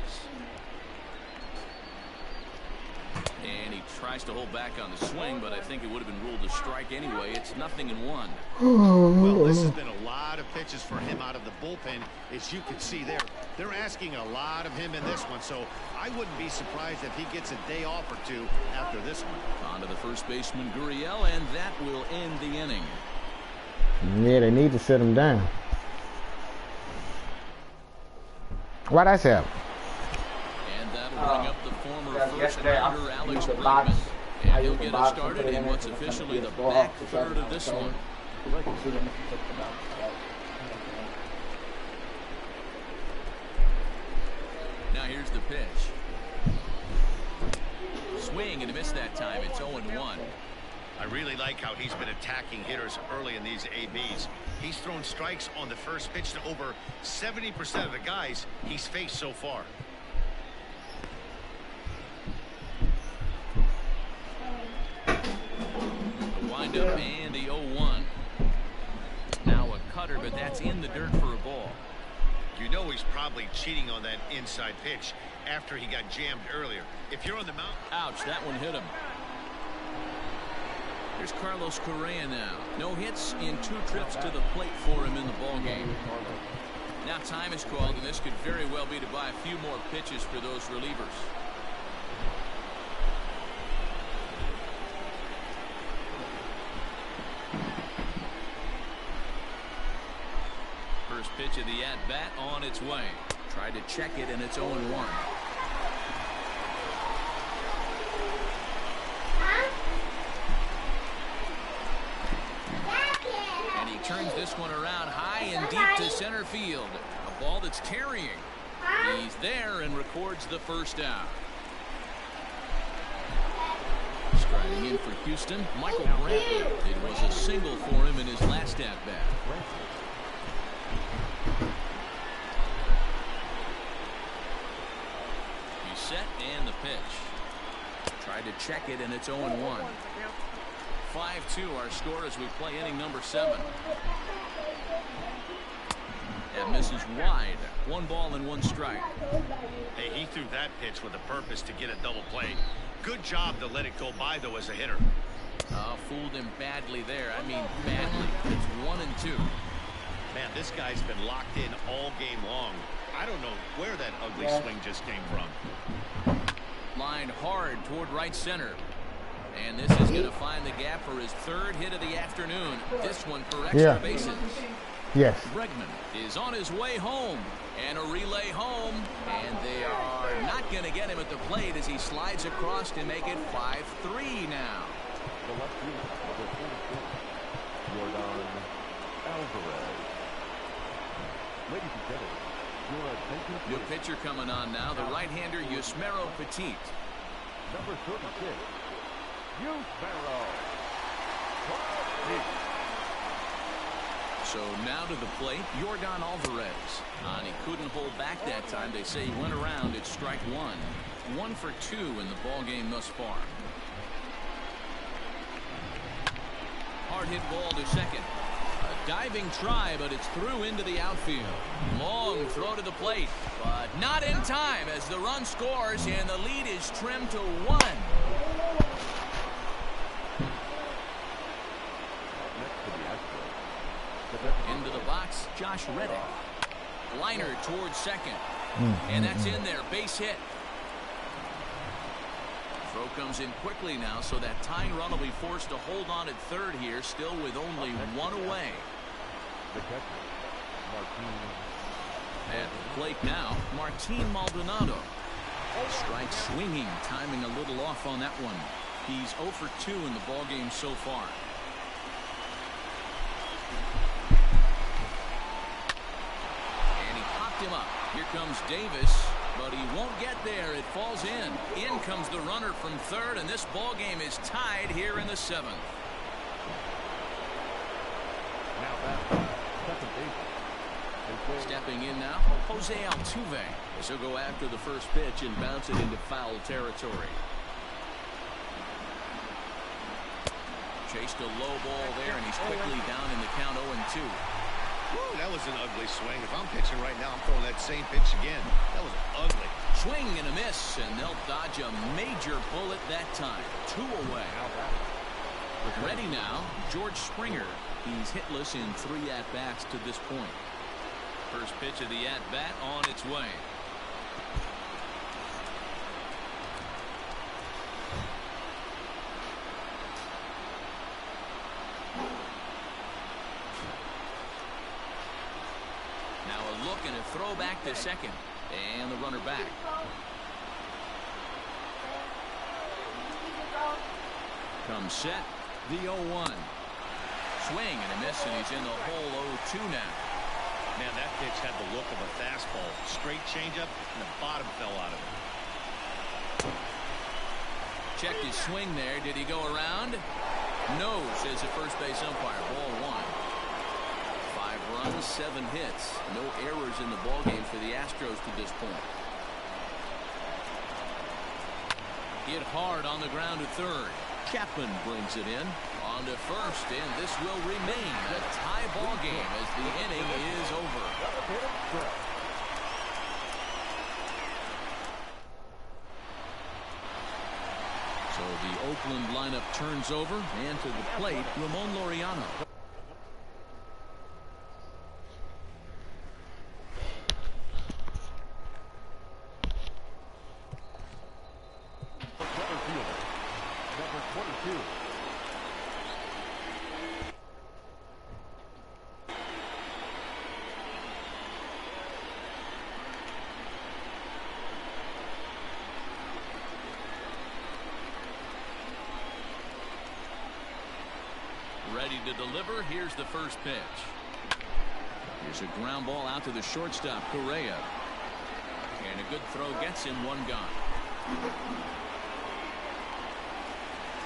B: And he tries to hold back on the swing, but I think it would have been ruled a strike anyway. It's 0-1.
D: Well, this has been a lot of pitches for him out of the bullpen. As you can see there, they're asking a lot of him in this one, so I wouldn't be surprised if he gets a day off or two after this one.
B: On to the first baseman, Gurriel, and that will end the inning.
F: Yeah, they need to sit him down. Why'd I say?
B: And that'll bring up the former first-rounder Alex Bregman. And he'll get us started in what's officially the back third of this one. Now here's the pitch. Swing and a miss that time. It's 0-1.
D: I really like how he's been attacking hitters early in these ABs. He's thrown strikes on the first pitch to over 70% of the guys he's faced so far.
B: The windup and the 0-1. Now a cutter, but that's in the dirt for a ball.
D: You know he's probably cheating on that inside pitch after he got jammed earlier. If you're on the mound.
B: Ouch, that one hit him. Here's Carlos Correa now. No hits in 2 trips to the plate for him in the ballgame. Now time is called, and this could very well be to buy a few more pitches for those relievers. First pitch of the at-bat on its way. Tried to check it, and it's 0-1. this one around high and deep to center field. A ball that's carrying. He's there and records the first out. Striding in for Houston, Michael Brantley. It was a single for him in his last at-bat. He's set and the pitch. Tried to check it, and it's 0-1. 5-2 our score as we play inning number 7. That misses wide. 1 ball and 1 strike.
D: Hey, he threw that pitch with a purpose to get a double play. Good job to let it go by, though, as a hitter.
B: Fooled him badly there. I mean, badly. It's 1-2.
D: Man, this guy's been locked in all game long. I don't know where that ugly swing just came from.
B: Lined hard toward right center. And this is going to find the gap for his 3rd hit of the afternoon. This one for extra bases.
F: Yes.
B: Bregman is on his way home. And a relay home. And they are not going to get him at the plate as he slides across to make it 5-3 now.
A: The left fielder, number 44, Jordan Alvarez. Ladies and gentlemen, your attention.
B: New pitcher coming on now. The right-hander Yusmeiro Petit.
A: Number 36, Yusmeiro.
B: So now to the plate, Jordan Alvarez. And he couldn't hold back that time. They say he went around at strike 1. 1 for 2 in the ball game thus far. Hard hit ball to second. A diving try, but it's through into the outfield. Long throw to the plate, but not in time as the run scores and the lead is trimmed to 1. Into the box, Josh Reddick. Liner towards second. And that's in there, base hit. Throw comes in quickly now, so that tying run will be forced to hold on at 3rd here, still with only 1 away.
A: The catcher, Martin.
B: At the plate now, Martin Maldonado. Strike swinging, timing a little off on that one. He's 0 for 2 in the ball game so far. And he popped him up. Here comes Davis. But he won't get there. It falls in. In comes the runner from 3rd, and this ball game is tied here in the 7th.
A: Now back, second base.
B: Stepping in now, Jose Altuve. As he'll go after the first pitch and bounce it into foul territory. Chased a low ball there, and he's quickly down in the count 0-2.
D: Woo, that was an ugly swing. If I'm pitching right now, I'm throwing that same pitch again. That was ugly.
B: Swing and a miss, and they'll dodge a major bullet that time. 2 away. Ready now, George Springer. He's hitless in 3 at-bats to this point. First pitch of the at-bat on its way. And a throw back to second. And the runner back. Comes set. The 0-1. Swing and a miss, and he's in the hole 0-2 now.
D: Man, that pitch had the look of a fastball. Straight changeup, and the bottom fell out of it.
B: Checked his swing there. Did he go around? No, says the first base umpire. Ball 1. 5 runs, 7 hits. No errors in the ballgame for the Astros to this point. Hit hard on the ground to 3rd. Chapman brings it in. On to 1st, and this will remain a tie ball game as the inning is over. So the Oakland lineup turns over, and to the plate, Ramon Laureano. Ready to deliver. Here's the first pitch. There's a ground ball out to the shortstop, Correa. And a good throw gets him one gone.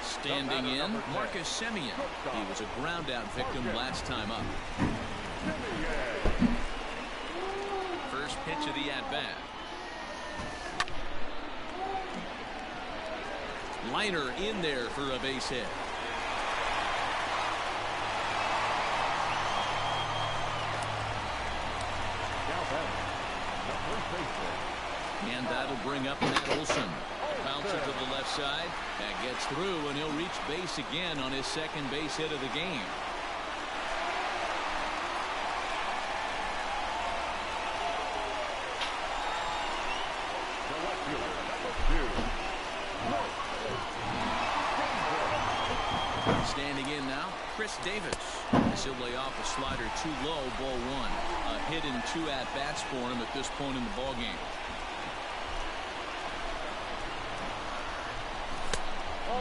B: Standing in, Marcus Semien. He was a ground out victim last time up. First pitch of the at-bat. Liner in there for a base hit. And that'll bring up Matt Olson. Bouncer to the left side. That gets through, and he'll reach base again on his second base hit of the game. Standing in now, Chris Davis. He'll lay off a slider too low, ball one. A hit in 2 at-bats for him at this point in the ballgame.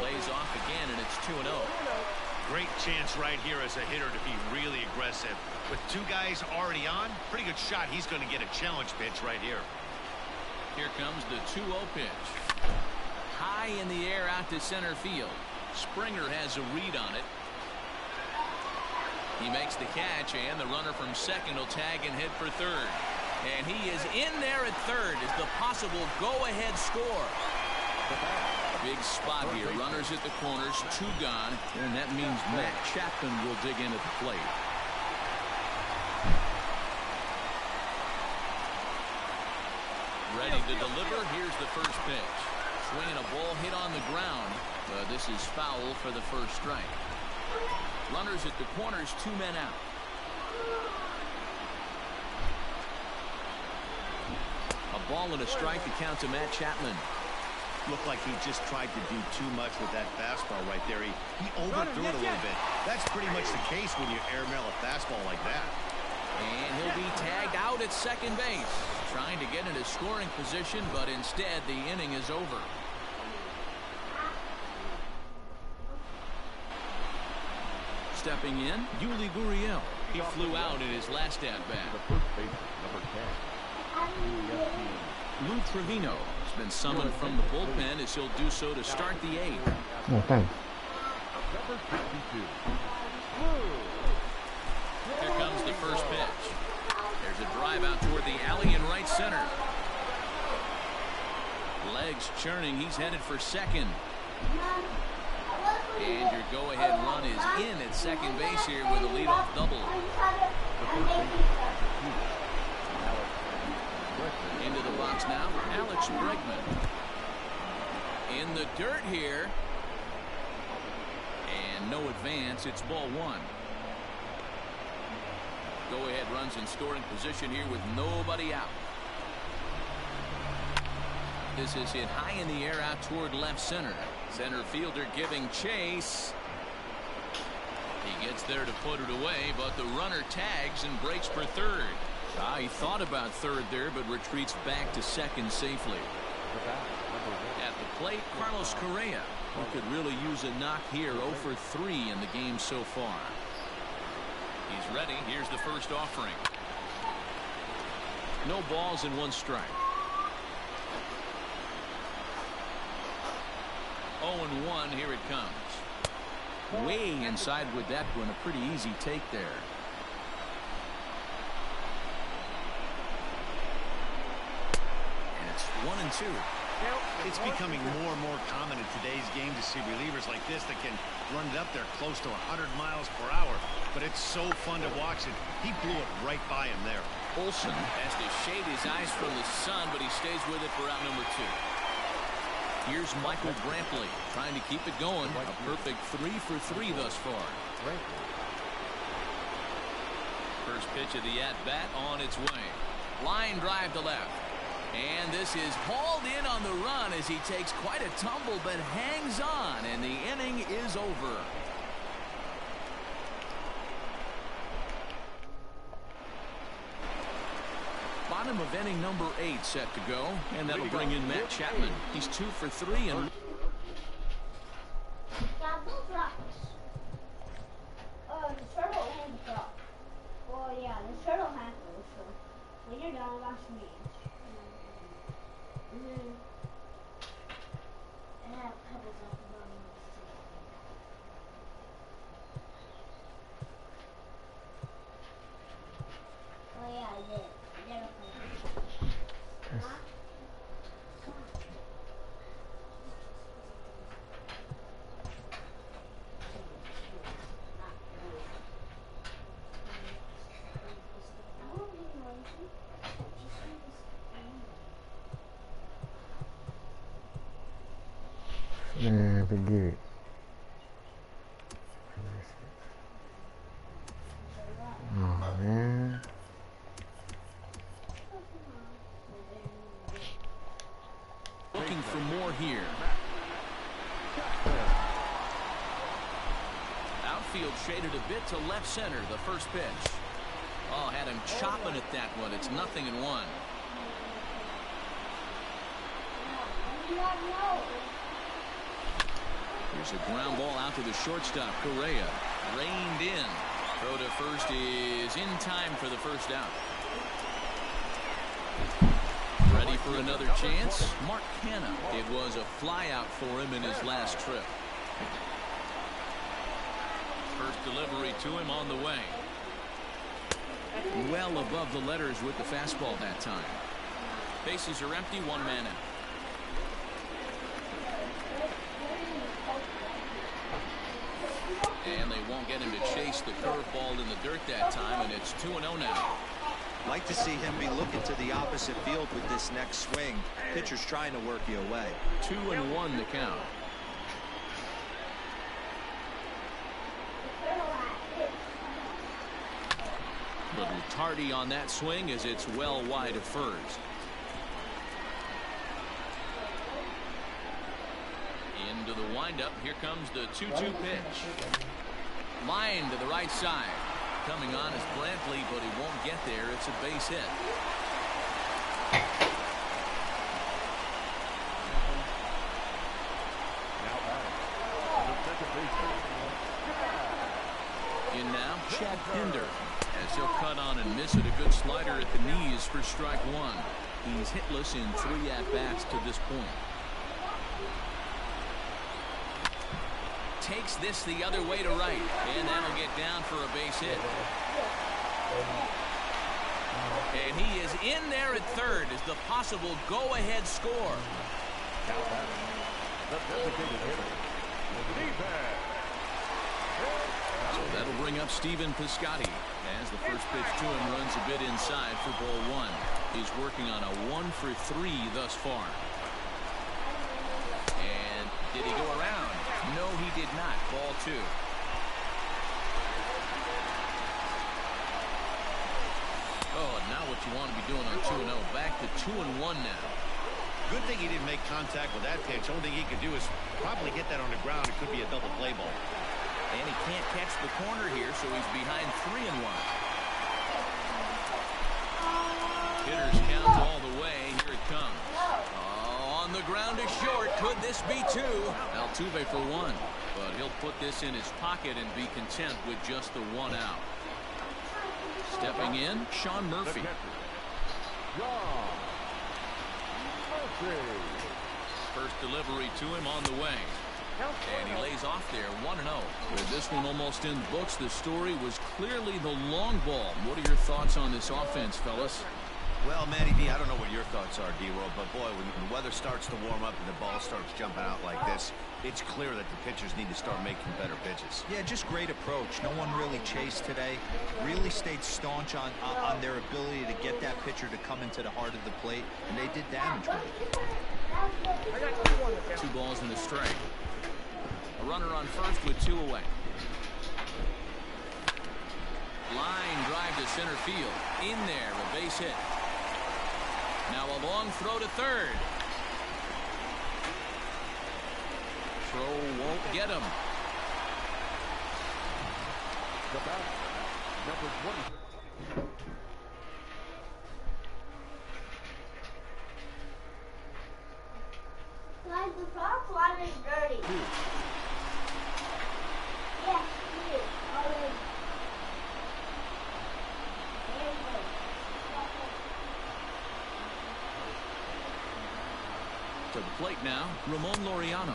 B: Lays off again, and it's 2-0.
D: Great chance right here as a hitter to be really aggressive. With 2 guys already on, pretty good shot. He's going to get a challenge pitch right here.
B: Here comes the 2-0 pitch. High in the air out to center field. Springer has a read on it. He makes the catch, and the runner from second will tag and hit for third. And he is in there at third as the possible go-ahead score. Big spot here. Runners at the corners, 2 gone, and that means Matt Chapman will dig in at the plate. Ready to deliver. Here's the first pitch. Swinging a ball hit on the ground. This is foul for the first strike. Runners at the corners, 2 men out. A ball and a strike to count to Matt Chapman.
D: Looked like he just tried to do too much with that fastball right there. He overthrew it a little bit. That's pretty much the case when you airmail a fastball like that.
B: And he'll be tagged out at second base. Trying to get into scoring position, but instead the inning is over. Stepping in, Yuli Gurriel. He flew out in his last at-bat. Lou Trevino has been summoned from the bullpen as he'll do so to start the 8th.
F: Oh, thanks.
B: Here comes the first pitch. There's a drive out toward the alley in right center. Legs churning. He's headed for second. And your go-ahead run is in at second base here with a leadoff double. Into the box now, Alex Bregman. In the dirt here. And no advance. It's ball 1. Go-ahead runs in scoring position here with nobody out. This is hit high in the air out toward left center. Center fielder giving chase. He gets there to put it away, but the runner tags and breaks for third. He thought about third there, but retreats back to second safely. At the plate, Carlos Correa, who could really use a knock here. 0 for 3 in the game so far. He's ready. Here's the first offering. No balls and 1 strike. 0-1. Here it comes. Way inside with that one. A pretty easy take there. And it's 1-2.
D: It's becoming more and more common in today's game to see relievers like this that can run it up there close to 100 miles per hour. But it's so fun to watch it. He blew it right by him there.
B: Olson has to shade his eyes from the sun, but he stays with it for out number 2. Here's Michael Brantley trying to keep it going. A perfect 3 for 3 thus far. First pitch of the at-bat on its way. Line drive to left. And this is hauled in on the run as he takes quite a tumble but hangs on, and the inning is over. Bottom of inning number 8 set to go, and that'll bring in Matt Chapman. He's 2 for 3 and
J: the turtle has a drop. Oh yeah, the turtle has When you're done, watch me. And then I have pebbles off the bottom of the stick. Oh yeah, I did. I did a huh?
F: Man, forget it. Oh man.
B: Looking for more here. Outfield shaded a bit to left center, the first pitch. Oh, had him chopping at that one. It's 0-1. Here's a ground ball out to the shortstop, Correa. Reined in. Throw to first is in time for the first out. Ready for another chance? Mark Hanna. It was a fly out for him in his last trip. First delivery to him on the way. Well above the letters with the fastball that time. Bases are empty, one man out. And they won't get him to chase the curveball in the dirt that time, and it's 2-0 now.
E: Like to see him be looking to the opposite field with this next swing. Pitcher's trying to work you away.
B: 2-1 the count. Little tardy on that swing as it's well wide of first. Into the windup. Here comes the 2-2 pitch. Line to the right side. Coming on is Brantley, but he won't get there. It's a base hit. In now, Chad Pinder. As he'll cut on and miss it, a good slider at the knees for strike one. He's hitless in 3 at-bats to this point. Takes this the other way to right, and that'll get down for a base hit. And he is in there at third as the possible go-ahead score. So that'll bring up Stephen Piscotty as the first pitch to him runs a bit inside for ball one. He's working on a 1-for-3 thus far. And did he go around? No, he did not. Ball two. Oh, and now what you want to be doing on 2-0. Back to 2-1 now.
D: Good thing he didn't make contact with that pitch. Only thing he could do is probably get that on the ground. It could be a double play ball.
B: And he can't catch the corner here, so he's behind 3-1. Hitters count all the way. Here it comes. Oh, on the ground is short. Could this be two? Altuve for one. But he'll put this in his pocket and be content with just the 1 out. Stepping in, Sean Murphy. First delivery to him on the way. And he lays off there, 1-0. With this one almost in the books, the story was clearly the long ball. What are your thoughts on this offense, fellas?
D: Well, Matty B, I don't know what your thoughts are, D-Roll, but boy, when the weather starts to warm up and the ball starts jumping out like this, it's clear that the pitchers need to start making better pitches.
E: Yeah, just great approach. No one really chased today. Really stayed staunch on their ability to get that pitcher to come into the heart of the plate, and they did damage with it.
B: 2 balls and a strike. A runner on first with 2 away. Line drive to center field. In there, a base hit. Now a long throw to third. Throw won't get him.
A: The bat, number 20.
J: Guys, the front line is dirty. Yes, it is. Already.
B: To the plate now, Ramon Laureano.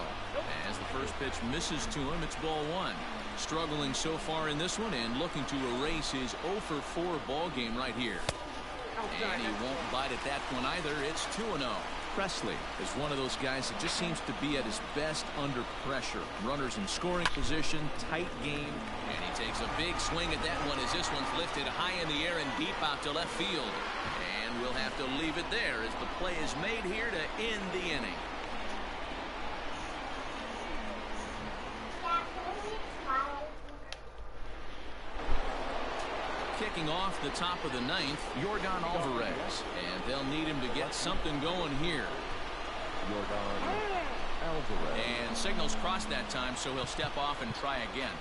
B: As the first pitch misses to him, it's ball one. Struggling so far in this one and looking to erase his 0 for 4 ball game right here. And he won't bite at that one either. It's 2-0. Presley is one of those guys that just seems to be at his best under pressure. Runners in scoring position, tight game. And he takes a big swing at that one as this one's lifted high in the air and deep out to left field. And we'll have to leave it there as the play is made here to end the inning. Kicking off the top of the ninth, Yordan Alvarez. And they'll need him to get something going here.
A: Yordan Alvarez.
B: And signals crossed that time, so he'll step off and try again.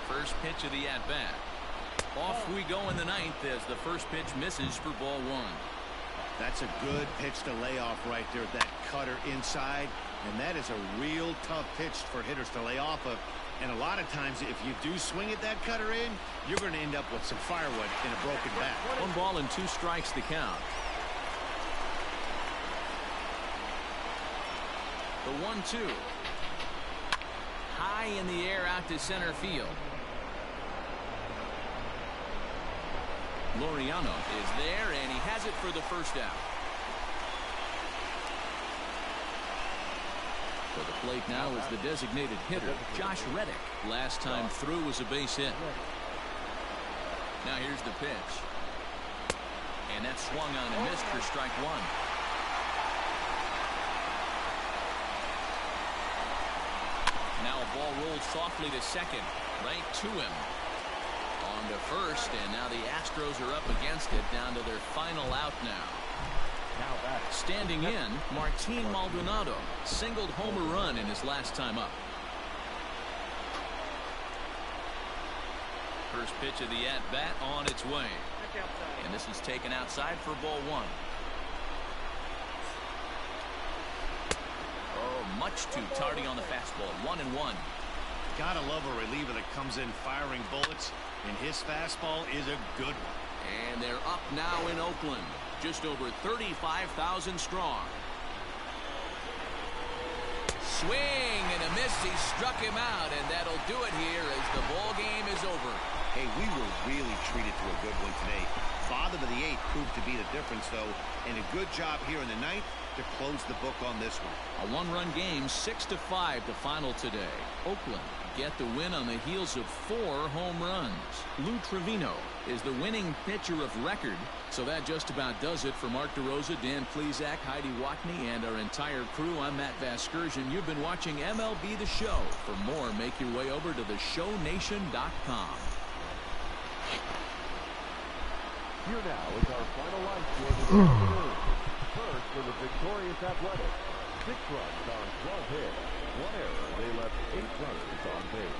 B: First pitch of the at-bat. Off we go in the ninth as the first pitch misses for ball one.
D: That's a good pitch to lay off right there, that cutter inside. And that is a real tough pitch for hitters to lay off of. And a lot of times, if you do swing at that cutter in, you're going to end up with some firewood in a broken bat.
B: 1 ball and 2 strikes to count. The 1-2. High in the air out to center field. Laureano is there, and he has it for the first out. For the plate now is the designated hitter, Josh Reddick. Last time through was a base hit. Now here's the pitch. And that swung on and missed for strike one. Now a ball rolled softly to second, right to him. On to first, and now the Astros are up against it, down to their final out now. Standing in, Martin Maldonado singled home a run in his last time up. First pitch of the at-bat on its way. And this is taken outside for ball one. Oh, much too tardy on the fastball. 1-1.
D: Gotta love a reliever that comes in firing bullets, and his fastball is a good one.
B: And they're up now in Oakland, just over 35,000 strong. Swing and a miss. He struck him out, and that'll do it here as the ball game is over.
D: Hey, we were really treated to a good one today. Bottom of the 8th proved to be the difference, though, and a good job here in the 9th to close the book on this one.
B: A 1-run game, 6-5 the final today. Oakland get the win on the heels of 4 home runs. Lou Trevino is the winning pitcher of record. So that just about does it for Mark DeRosa, Dan Plesac, Heidi Watney, and our entire crew. I'm Matt Vasgersian. You've been watching MLB The Show. For more, make your way over to theshownation.com.
A: Here now is our final line score this afternoon. First for the victorious Athletics. 6 runs on 12 hits. 1 error. They left 8 runners on base.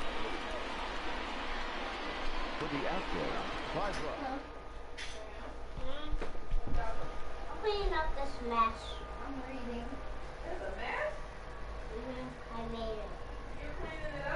A: For the Astros, 5 runs.
J: Clean up this mess. I'm reading.
G: There's a mess?
J: I made it.
G: You're cleaning it up?